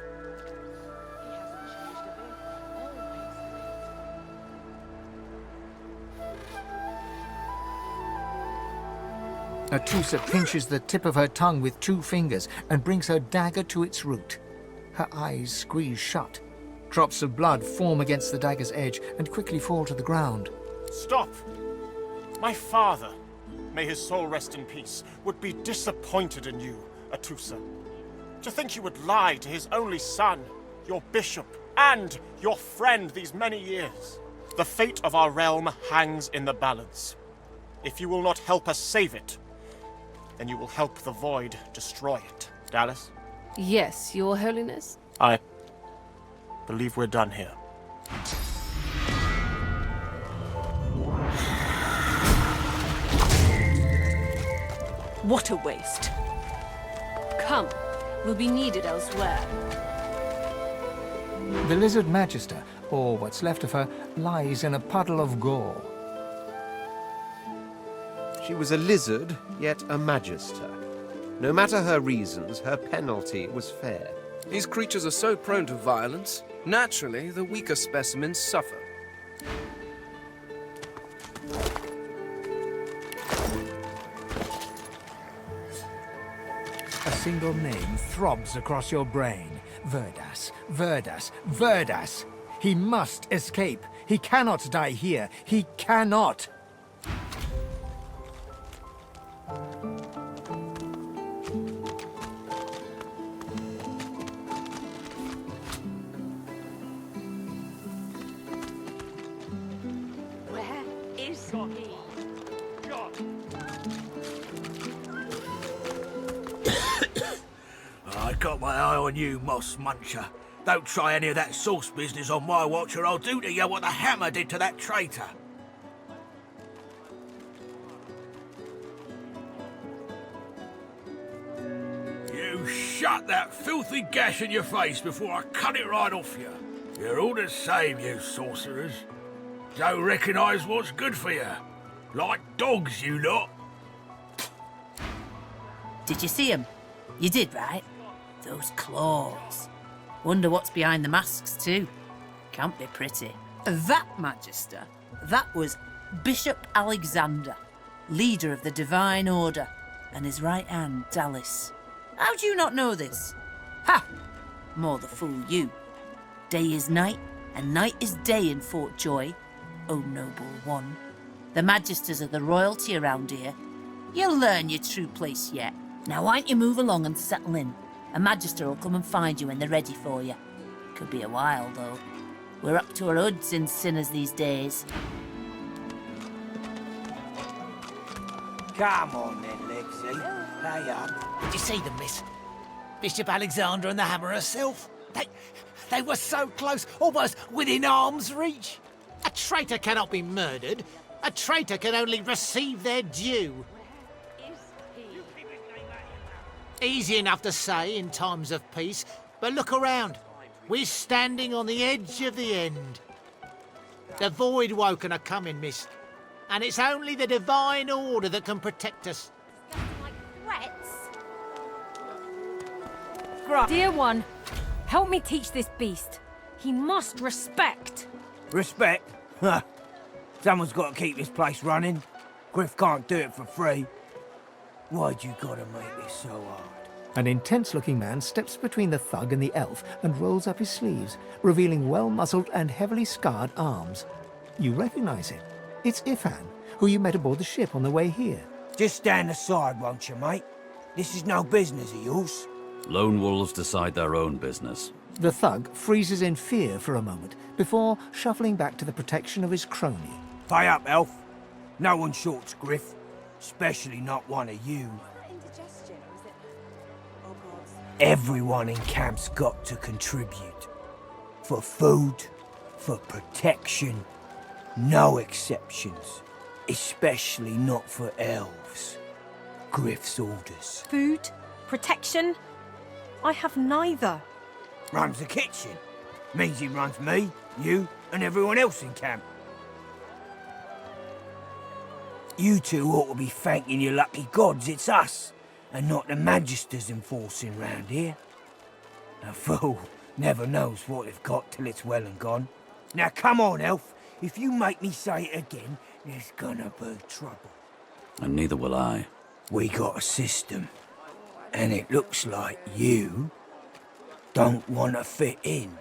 Atusa pinches the tip of her tongue with 2 fingers and brings her dagger to its root. Her eyes squeeze shut. Drops of blood form against the dagger's edge and quickly fall to the ground. Stop! My father, may his soul rest in peace, would be disappointed in you, Atusa. To think you would lie to his only son, your bishop, and your friend these many years. The fate of our realm hangs in the balance. If you will not help us save it, then you will help the Void destroy it. Dallas? Yes, Your Holiness? I believe we're done here. What a waste. Come, we'll be needed elsewhere. The Lizard Magister, or what's left of her, lies in a puddle of gore. She was a lizard, yet a magister. No matter her reasons, her penalty was fair. These creatures are so prone to violence. Naturally, the weaker specimens suffer. A single name throbs across your brain. Verdas, Verdas, Verdas! He must escape. He cannot die here. He cannot! Where is he? I got my eye on you, Moss Muncher. Don't try any of that sauce business on my watch or I'll do to you what the hammer did to that traitor. You shut that filthy gash in your face before I cut it right off you. You're all the same, you sorcerers. Don't recognise what's good for you. Like dogs, you lot. Did you see him? You did, right? Those claws. Wonder what's behind the masks, too. Can't be pretty. That, Magister, that was Bishop Alexander, leader of the Divine Order, and his right hand, Dallas. How do you not know this? Ha! More the fool you. Day is night, and night is day in Fort Joy, O noble one. The Magisters are the royalty around here. You'll learn your true place yet. Now why don't you move along and settle in? A Magister will come and find you when they're ready for you. Could be a while, though. We're up to our hoods in sinners these days. Come on then, Lexi. Lay up. Did you see them, miss? Bishop Alexander and the Hammer herself? They were so close, almost within arm's reach. A traitor cannot be murdered. A traitor can only receive their due. Easy enough to say in times of peace, but look around. We're standing on the edge of the end. The Void Woken are coming, miss. And it's only the Divine Order that can protect us. Dear one, help me teach this beast. He must respect. Respect? Huh. Someone's got to keep this place running. Griff can't do it for free. Why'd you gotta make this so hard? An intense-looking man steps between the thug and the elf and rolls up his sleeves, revealing well-muscled and heavily scarred arms. You recognize him. It's Ifan, who you met aboard the ship on the way here. Just stand aside, won't you, mate? This is no business of yours. Lone wolves decide their own business. The thug freezes in fear for a moment before shuffling back to the protection of his crony. Pay up, elf. No one shorts Griff, especially not one of you. Everyone in camp's got to contribute. For food, for protection, no exceptions. Especially not for elves. Griff's orders. Food? Protection? I have neither. Runs the kitchen. Means he runs me, you, and everyone else in camp. You two ought to be thanking your lucky gods it's us, and not the Magisters enforcing round here. A fool never knows what they've got till it's well and gone. Now come on, elf. If you make me say it again, there's gonna be trouble. And neither will I. We got a system, and it looks like you don't want to fit in.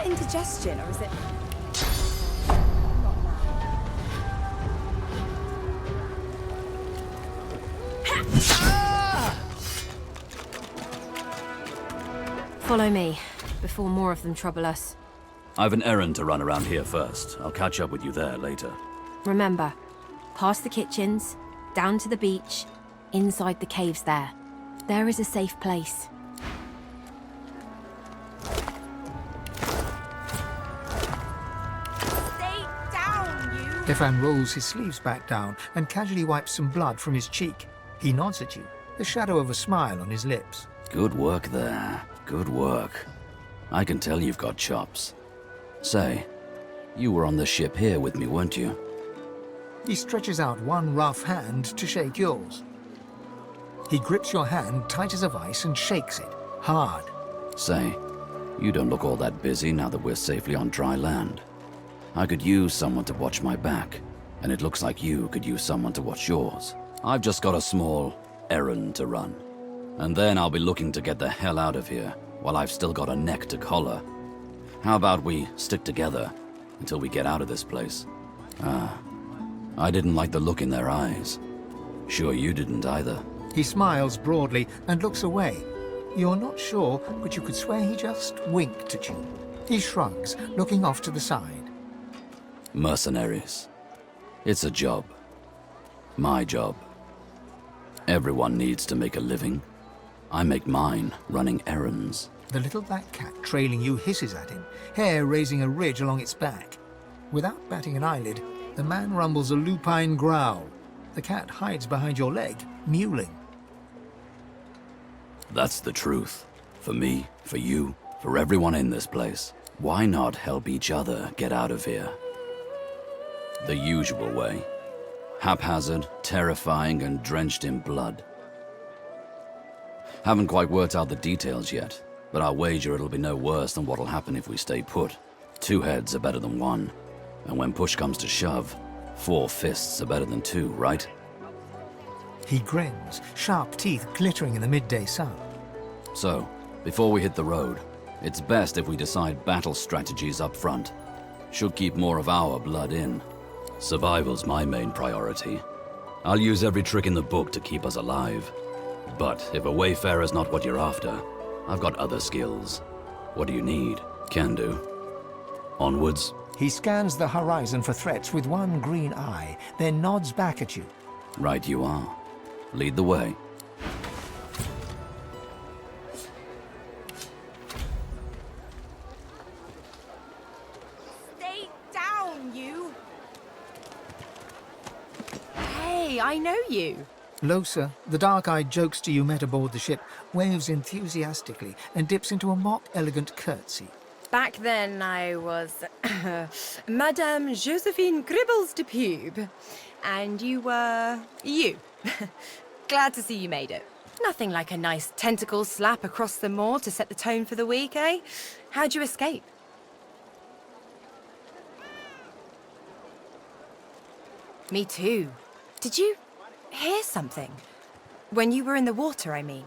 Indigestion, or is it... Follow me, before more of them trouble us. I've an errand to run around here first. I'll catch up with you there later. Remember, past the kitchens, down to the beach, inside the caves there. There is a safe place. Ifan rolls his sleeves back down and casually wipes some blood from his cheek. He nods at you, the shadow of a smile on his lips. Good work there. Good work. I can tell you've got chops. Say, you were on the ship here with me, weren't you? He stretches out one rough hand to shake yours. He grips your hand tight as a vice and shakes it, hard. Say, you don't look all that busy now that we're safely on dry land. I could use someone to watch my back, and it looks like you could use someone to watch yours. I've just got a small errand to run. And then I'll be looking to get the hell out of here, while I've still got a neck to collar. How about we stick together until we get out of this place? I didn't like the look in their eyes. Sure you didn't either. He smiles broadly and looks away. You're not sure, but you could swear he just winked at you. He shrugs, looking off to the side. Mercenaries. It's a job. My job. Everyone needs to make a living. I make mine running errands. The little black cat trailing you hisses at him, hair raising a ridge along its back. Without batting an eyelid, the man rumbles a lupine growl. The cat hides behind your leg, mewling. That's the truth. For me, for you, for everyone in this place. Why not help each other get out of here? The usual way. Haphazard, terrifying, and drenched in blood. Haven't quite worked out the details yet, but I'll wager it'll be no worse than what'll happen if we stay put. 2 heads are better than 1. And when push comes to shove, 4 fists are better than 2, right? He grins, sharp teeth glittering in the midday sun. So, before we hit the road, it's best if we decide battle strategies up front. Should keep more of our blood in. Survival's my main priority. I'll use every trick in the book to keep us alive. But if a wayfarer's not what you're after, I've got other skills. What do you need? Can do. Onwards. He scans the horizon for threats with one green eye, then nods back at you. Right you are. Lead the way. Stay down, you! Hey, I know you. Losa, the dark-eyed jokester you met aboard the ship, waves enthusiastically and dips into a mock elegant curtsy. Back then, I was Madame Josephine Gribbles de Pube. And you were you. Glad to see you made it. Nothing like a nice tentacle slap across the moor to set the tone for the week, eh? How'd you escape? Me too. Did you hear something? When you were in the water, I mean.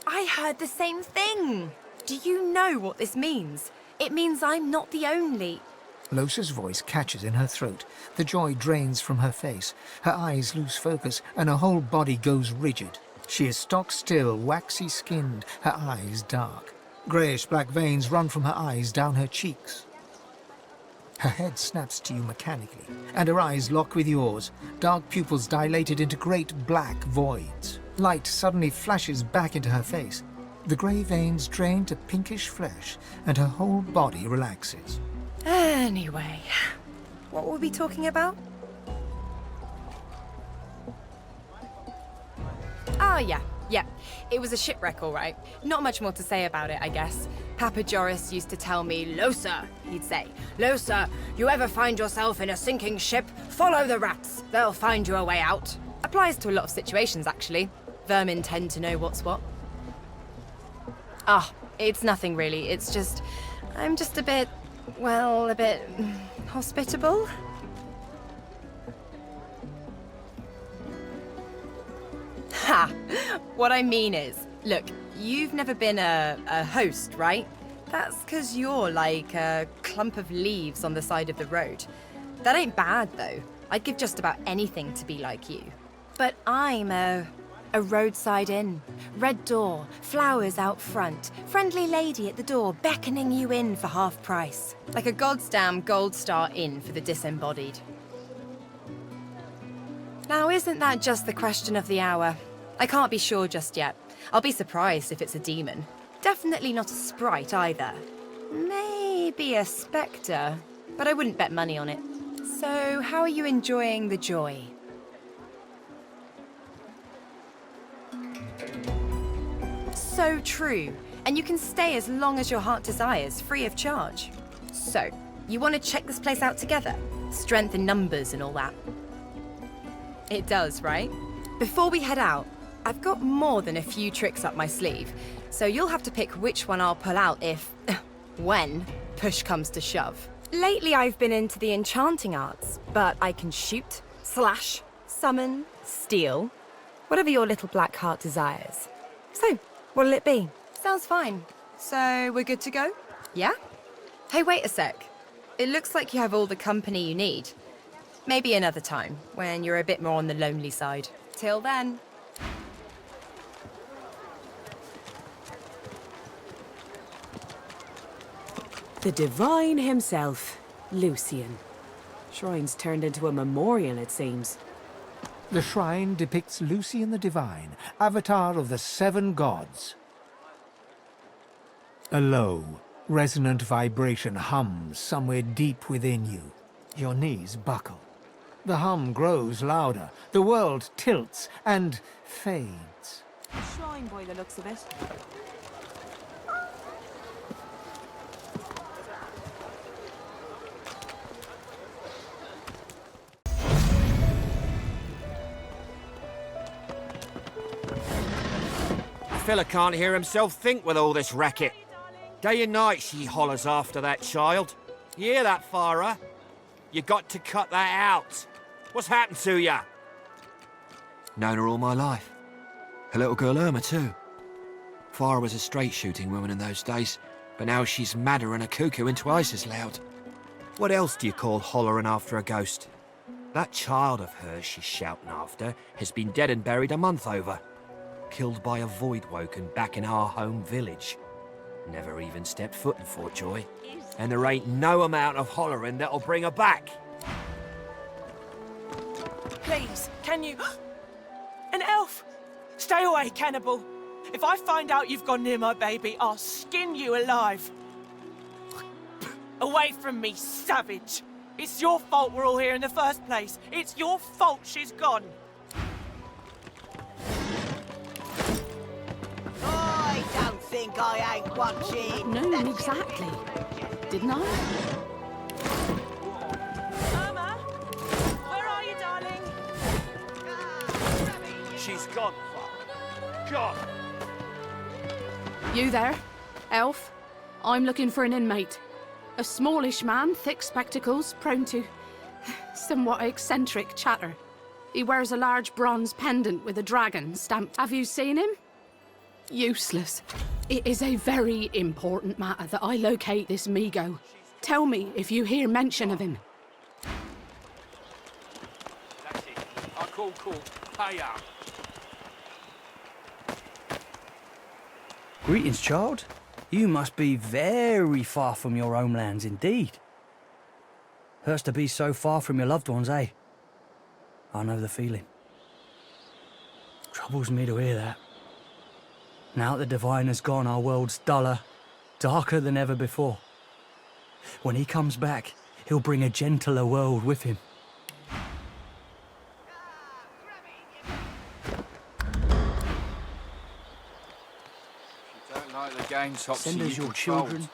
I heard the same thing. Do you know what this means? It means I'm not the only... Losa's voice catches in her throat. The joy drains from her face. Her eyes lose focus, and her whole body goes rigid. She is stock-still, waxy-skinned, her eyes dark. Greyish-black veins run from her eyes down her cheeks. Her head snaps to you mechanically, and her eyes lock with yours, dark pupils dilated into great black voids. Light suddenly flashes back into her face. The grey veins drain to pinkish flesh, and her whole body relaxes. Anyway, what were we talking about? Oh, yeah. It was a shipwreck, all right. Not much more to say about it, I guess. Papa Joris used to tell me, Losa, he'd say, Losa, you ever find yourself in a sinking ship, follow the rats. They'll find you a way out. Applies to a lot of situations, actually. Vermin tend to know what's what. It's nothing really. It's just, I'm just a bit hospitable. Ha! What I mean is, look, you've never been a host, right? That's 'cause you're like a clump of leaves on the side of the road. That ain't bad, though. I'd give just about anything to be like you. But I'm a roadside inn. Red door, flowers out front, friendly lady at the door beckoning you in for half price. Like a goddamn gold star inn for the disembodied. Now, isn't that just the question of the hour? I can't be sure just yet. I'll be surprised if it's a demon. Definitely not a sprite either. Maybe a spectre, but I wouldn't bet money on it. So, how are you enjoying the joy? So true. And you can stay as long as your heart desires, free of charge. So, you want to check this place out together? Strength in numbers and all that. It does, right? Before we head out, I've got more than a few tricks up my sleeve, so you'll have to pick which one I'll pull out if, when, push comes to shove. Lately I've been into the enchanting arts, but I can shoot, slash, summon, steal, whatever your little black heart desires. So, what'll it be? Sounds fine. So, we're good to go? Yeah? Hey, wait a sec. It looks like you have all the company you need. Maybe another time, when you're a bit more on the lonely side. Till then. The Divine himself, Lucian. Shrine's turned into a memorial, it seems. The shrine depicts Lucian the Divine, avatar of the 7 gods. A low, resonant vibration hums somewhere deep within you. Your knees buckle. The hum grows louder, the world tilts and fades. Shrine by the looks of it. Fella can't hear himself think with all this racket. Day and night she hollers after that child. You hear that, Farah? You got to cut that out. What's happened to ya? Known her all my life. Her little girl Irma, too. Farah was a straight-shooting woman in those days, but now she's madder and a cuckoo and twice as loud. What else do you call hollering after a ghost? That child of hers she's shouting after has been dead and buried a month over. Killed by a void woken back in our home village. Never even stepped foot in Fort Joy. And there ain't no amount of hollering that'll bring her back. Please, can you... An elf! Stay away, cannibal! If I find out you've gone near my baby, I'll skin you alive! Away from me, savage! It's your fault we're all here in the first place! It's your fault she's gone! I don't think I ain't watching. No, exactly. Didn't I? Irma! Where are you, darling? She's gone, Father. Gone. You there, elf? I'm looking for an inmate. A smallish man, thick spectacles, prone to somewhat eccentric chatter. He wears a large bronze pendant with a dragon stamped. Have you seen him? Useless. It is a very important matter that I locate this Migo. Tell me if you hear mention of him. That's it. I call pay up. Greetings, child. You must be very far from your homelands indeed. Hurts to be so far from your loved ones, eh? I know the feeling. Troubles me to hear that. Now that the Divine has gone, our world's duller, darker than ever before. When he comes back, he'll bring a gentler world with him. Don't like the game topsy. Send us your children.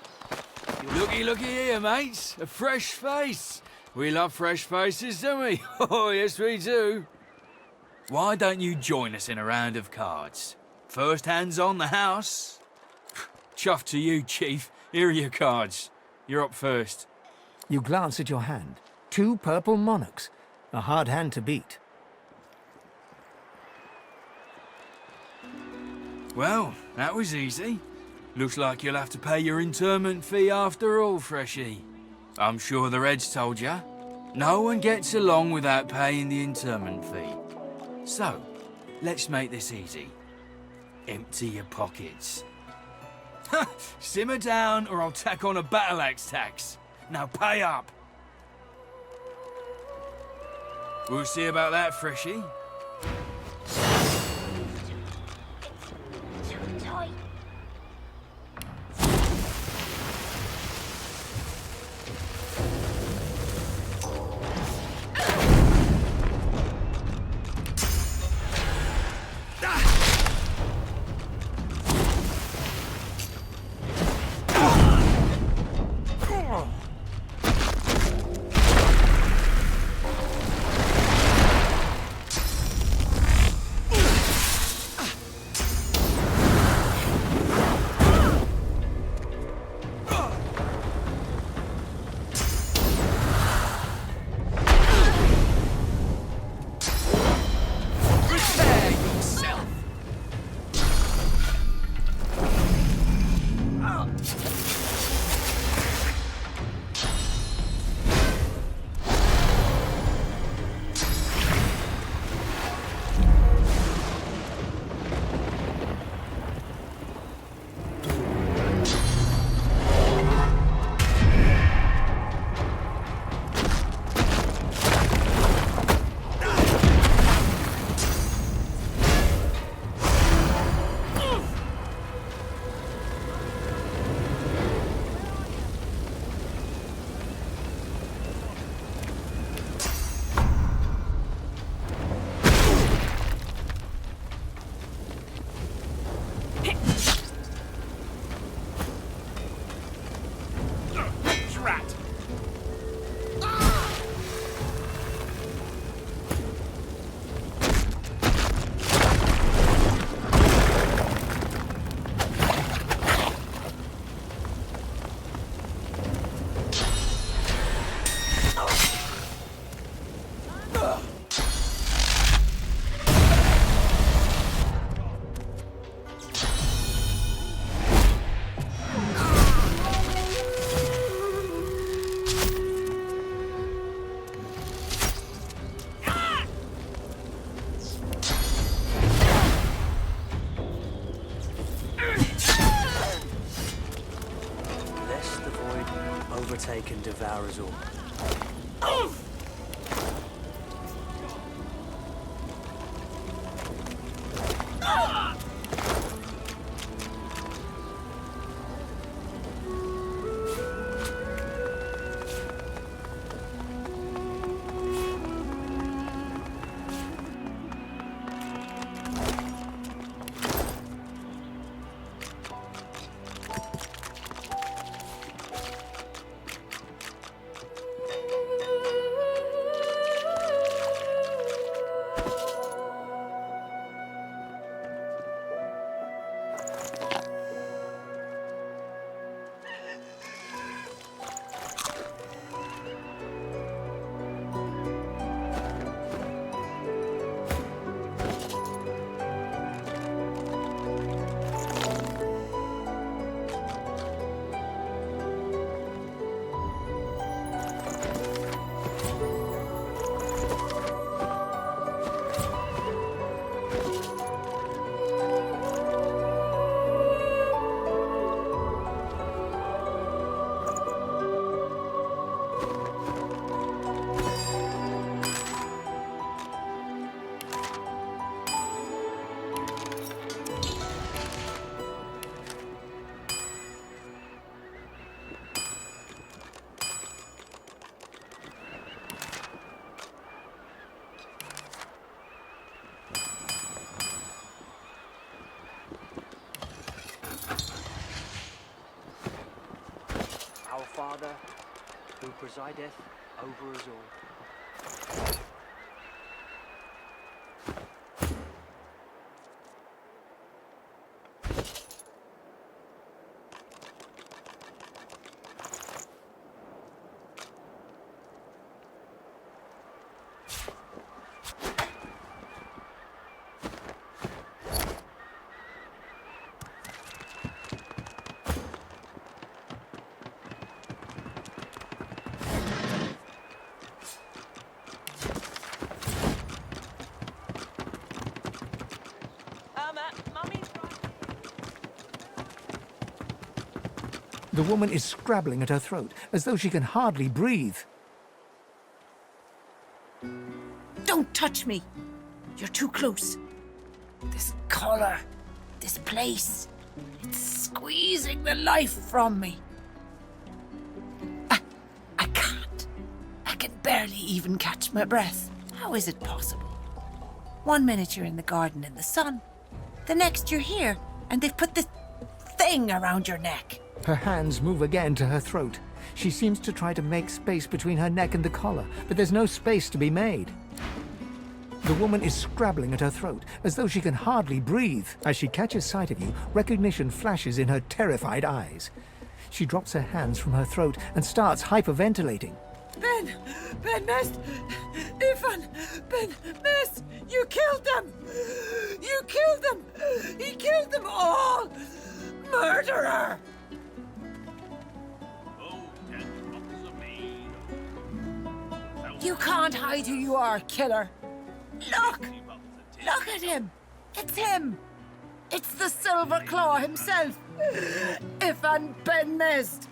Looky here, mates. A fresh face. We love fresh faces, don't we? Oh, yes, we do. Why don't you join us in a round of cards? First hands on the house. Chuff to you, Chief. Here are your cards. You're up first. You glance at your hand. 2 purple monarchs. A hard hand to beat. Well, that was easy. Looks like you'll have to pay your interment fee after all, Freshie. I'm sure the Reds told ya. No one gets along without paying the interment fee. So, let's make this easy. Empty your pockets. Simmer down or I'll tack on a battle axe tax. Now pay up. We'll see about that, Freshie. fire is all. Our Father, who presideth over us all. The woman is scrabbling at her throat, as though she can hardly breathe. Don't touch me! You're too close. This collar, this place, it's squeezing the life from me. I can't. I can barely even catch my breath. How is it possible? 1 minute you're in the garden in the sun, the next you're here, and they've put this thing around your neck. Her hands move again to her throat. She seems to try to make space between her neck and the collar, but there's no space to be made. The woman is scrabbling at her throat, as though she can hardly breathe. As she catches sight of you, recognition flashes in her terrified eyes. She drops her hands from her throat and starts hyperventilating. Ben Mist, Ifan, Ben Mist, you killed them! You killed them! He killed them all! Murderer! You can't hide who you are, killer. Look! Look at him! It's him! It's the Silver Claw himself! Ifan Ben Mist!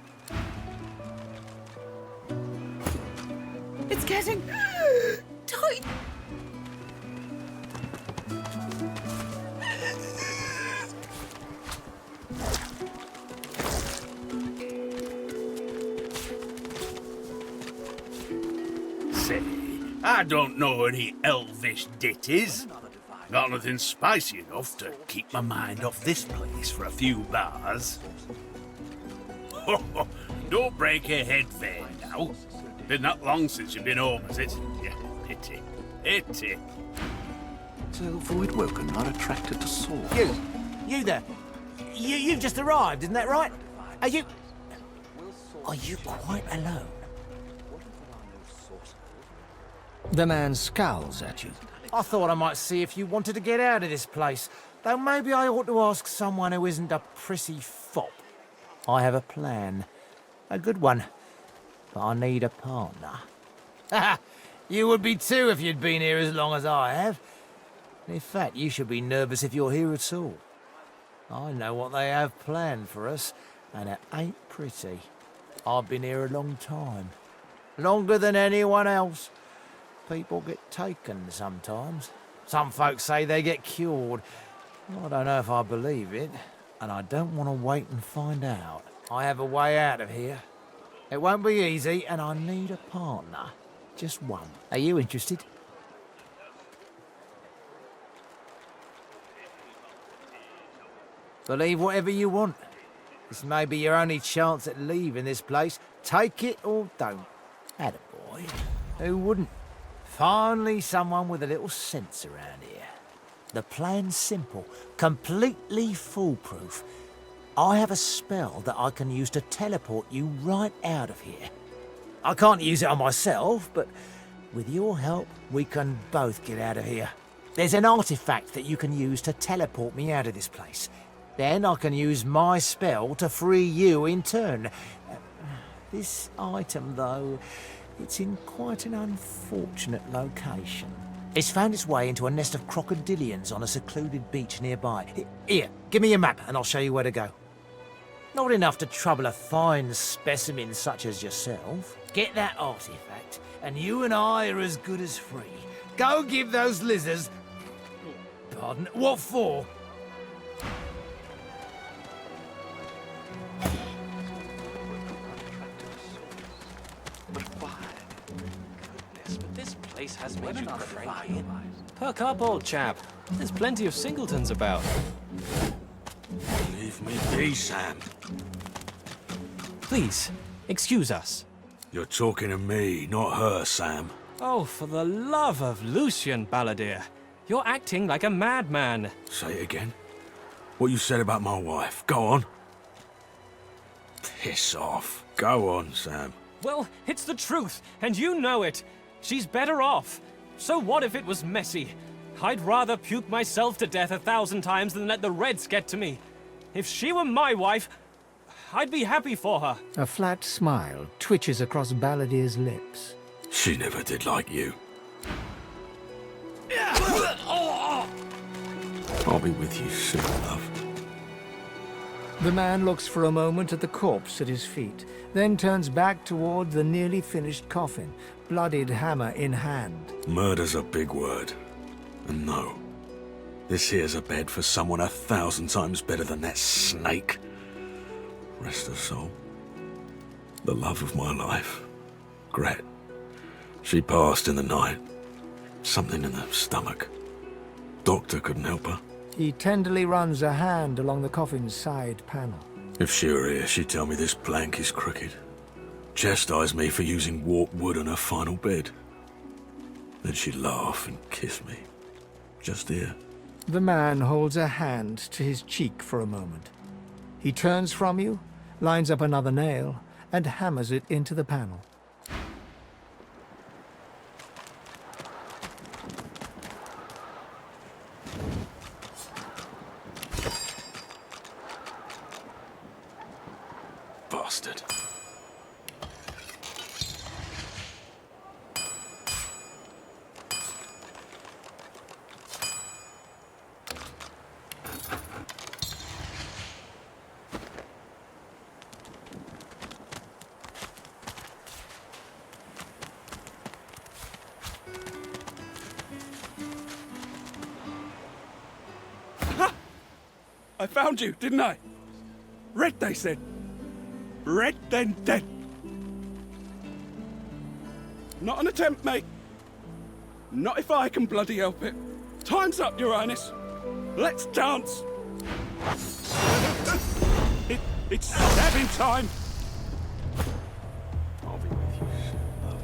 It's getting tight! Say, I don't know any elvish ditties. Got nothing spicy enough to keep my mind off this place for a few bars. Don't break your head there now. Been that long since you've been home, has it? Yeah, pity. Pity. So, void woken are attracted to swords. You there. You've just arrived, isn't that right? Are you quite alone? The man scowls at you. I thought I might see if you wanted to get out of this place. Though maybe I ought to ask someone who isn't a prissy fop. I have a plan. A good one. But I need a partner. You would be too if you'd been here as long as I have. In fact, you should be nervous if you're here at all. I know what they have planned for us, and it ain't pretty. I've been here a long time. longer than anyone else. People get taken sometimes. Some folks say they get cured. I don't know if I believe it, and I don't want to wait and find out. I have a way out of here. It won't be easy, and I need a partner. Just one. Are you interested? Believe whatever you want. This may be your only chance at leaving this place. Take it or don't. Attaboy. Who wouldn't? Finally someone with a little sense around here. The plan's simple, completely foolproof. I have a spell that I can use to teleport you right out of here. I can't use it on myself, but with your help, we can both get out of here. There's an artifact that you can use to teleport me out of this place. Then I can use my spell to free you in turn. This item, though, it's in quite an unfortunate location. It's found its way into a nest of crocodilians on a secluded beach nearby. Here, give me a map and I'll show you where to go. Not enough to trouble a fine specimen such as yourself. Get that artifact, and you and I are as good as free. Go give those lizards... Pardon? What for? But why? Goodness, but this place has made you cranky. Perk up, old chap. There's plenty of singletons about. Leave me be, Sam. Please, excuse us. You're talking to me, not her, Sam. Oh, for the love of Lucian, Balladeer. You're acting like a madman. Say it again. What you said about my wife. Go on. Piss off. Go on, Sam. Well, it's the truth, and you know it. She's better off. So what if it was messy? I'd rather puke myself to death 1,000 times than let the Reds get to me. If she were my wife, I'd be happy for her. A flat smile twitches across Balladeer's lips. She never did like you. I'll be with you soon, love. The man looks for a moment at the corpse at his feet, then turns back toward the nearly finished coffin, bloodied hammer in hand. Murder's a big word. And no, this here's a bed for someone 1,000 times better than that snake. Rest her soul. The love of my life. Gret. She passed in the night. Something in the stomach. Doctor couldn't help her. He tenderly runs a hand along the coffin's side panel. If she were here, she'd tell me this plank is crooked. Chastise me for using warped wood on her final bed. Then she'd laugh and kiss me. Just here. The man holds a hand to his cheek for a moment. He turns from you, lines up another nail, and hammers it into the panel. Bastard. I found you, didn't I? Red, they said. Red, then dead. Not an attempt, mate. Not if I can bloody help it. Time's up, Your Highness. Let's dance. It's stabbing time. I'll be with you soon, love.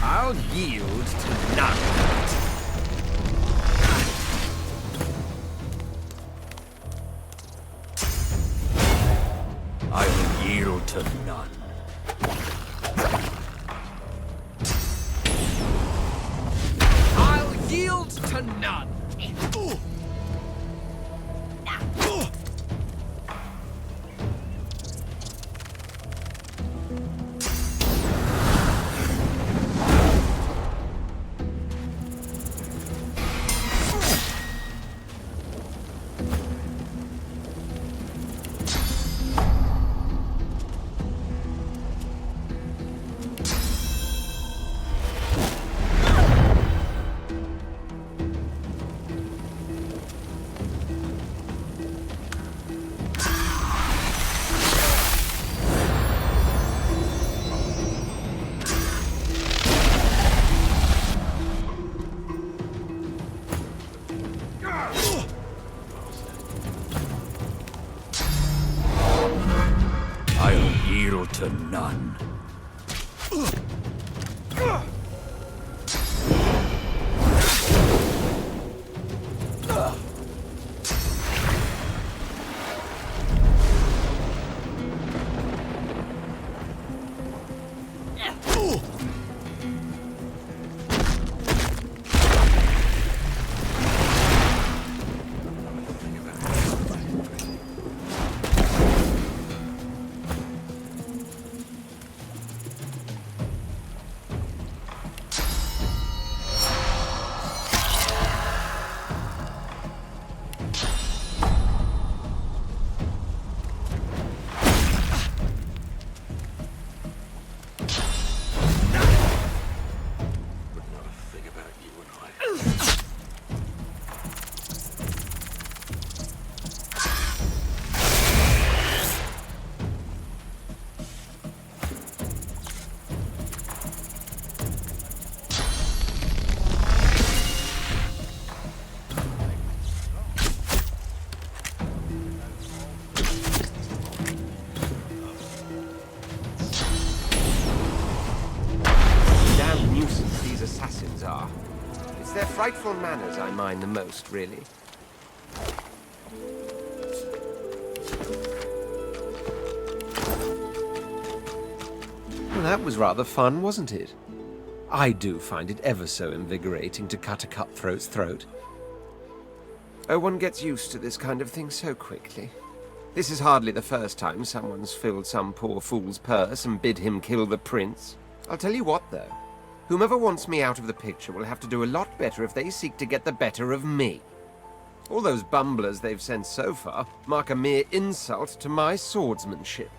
I'll yield to none. I will yield to none. I'll yield to none. none. It's their frightful manners I mind the most, really. Well, that was rather fun, wasn't it? I do find it ever so invigorating to cut a cutthroat's throat. Oh, one gets used to this kind of thing so quickly. This is hardly the first time someone's filled some poor fool's purse and bid him kill the prince. I'll tell you what, though. Whomever wants me out of the picture will have to do a lot better if they seek to get the better of me. All those bumblers they've sent so far mark a mere insult to my swordsmanship.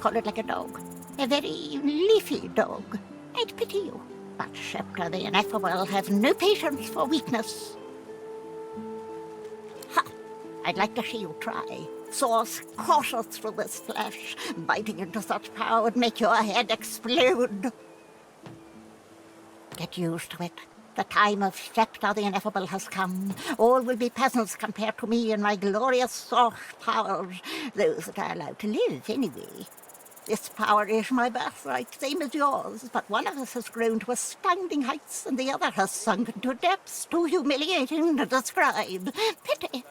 Coloured like a dog. A very leafy dog. I'd pity you. But Scepter the Ineffable has no patience for weakness. Ha! I'd like to see you try. Saws courseth through this flesh. Biting into such power would make your head explode. Get used to it. The time of Scepter the Ineffable has come. All will be peasants compared to me and my glorious soft powers. Those that are allowed to live, anyway. This power is my birthright, same as yours, but one of us has grown to astounding heights and the other has sunken to depths too humiliating to describe. Pity.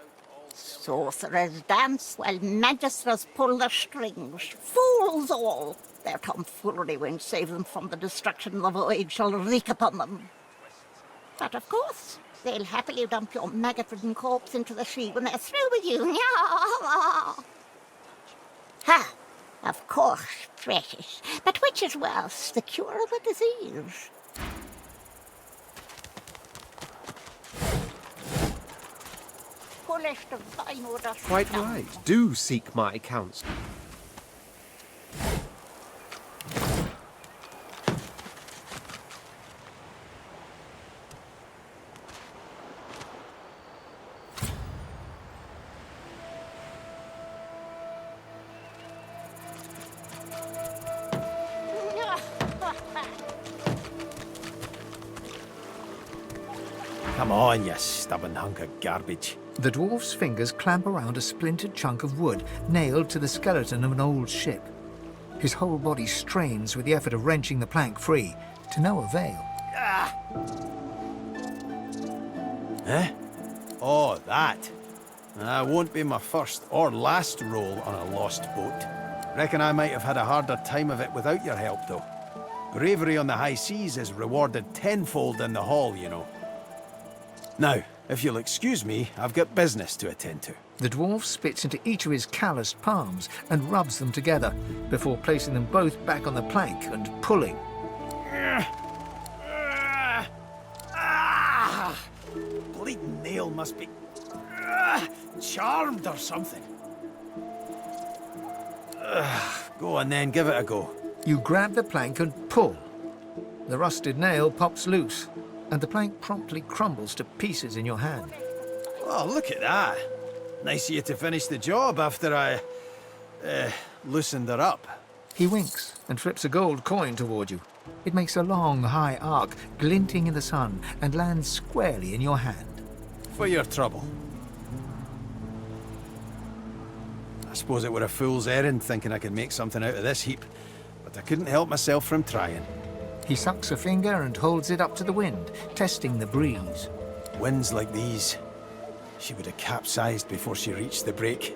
Sorcerers dance while magisters pull the strings. Fools all! Their tomfoolery won't save them from the destruction the void shall wreak upon them. But of course, they'll happily dump your maggot-ridden corpse into the sea when they're through with you. Ha! Of course, precious. But which is worse, the cure or the disease? Quite right. Do seek my counsel. Come on, you stubborn hunk of garbage. The dwarf's fingers clamp around a splintered chunk of wood nailed to the skeleton of an old ship. His whole body strains with the effort of wrenching the plank free, to no avail. Eh? Oh, that. Won't be my first or last roll on a lost boat. Reckon I might have had a harder time of it without your help, though. Bravery on the high seas is rewarded tenfold in the hall, you know. Now, if you'll excuse me, I've got business to attend to. The dwarf spits into each of his calloused palms and rubs them together, before placing them both back on the plank and pulling. Bleeding nail must be charmed or something. Go on then, give it a go. You grab the plank and pull. The rusted nail pops loose, and the plank promptly crumbles to pieces in your hand. Oh, look at that. Nice of you to finish the job after I loosened her up. He winks and flips a gold coin toward you. It makes a long, high arc, glinting in the sun, and lands squarely in your hand. For your trouble. I suppose it were a fool's errand thinking I could make something out of this heap, but I couldn't help myself from trying. He sucks a finger and holds it up to the wind, testing the breeze. Winds like these, she would have capsized before she reached the break.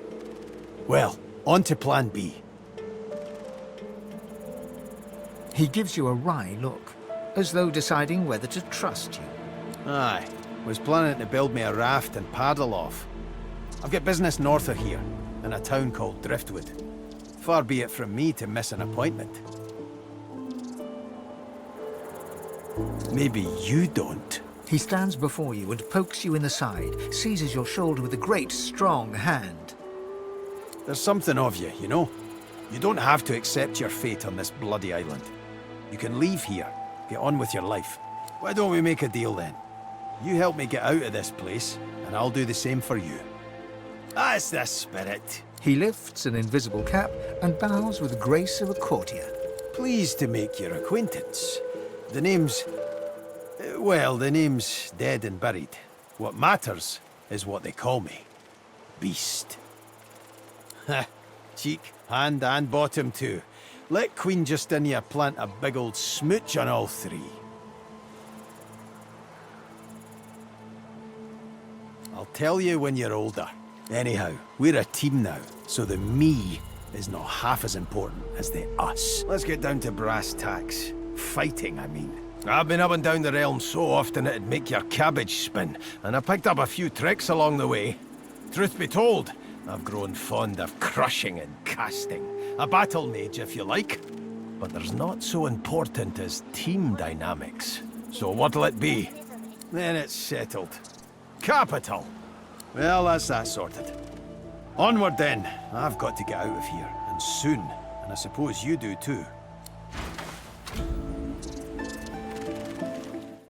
Well, on to plan B. He gives you a wry look, as though deciding whether to trust you. Aye, was planning to build me a raft and paddle off. I've got business north of here, in a town called Driftwood. Far be it from me to miss an appointment. Maybe you don't. He stands before you and pokes you in the side, seizes your shoulder with a great, strong hand. There's something of you, you know? You don't have to accept your fate on this bloody island. You can leave here, get on with your life. Why don't we make a deal then? You help me get out of this place, and I'll do the same for you. That's the spirit. He lifts an invisible cap and bows with the grace of a courtier. Pleased to make your acquaintance. The name's... well, the name's dead and buried. What matters is what they call me. Beast. Ha! Cheek, hand and bottom too. Let Queen Justinia plant a big old smooch on all three. I'll tell you when you're older. Anyhow, we're a team now, so the me is not half as important as the us. Let's get down to brass tacks. Fighting, I mean. I've been up and down the realm so often it'd make your cabbage spin, and I picked up a few tricks along the way. Truth be told, I've grown fond of crushing and casting. A battle mage, if you like. But there's not so important as team dynamics. So what'll it be? Then it's settled. Capital! Well, that's that sorted. Onward then. I've got to get out of here, and soon. And I suppose you do too.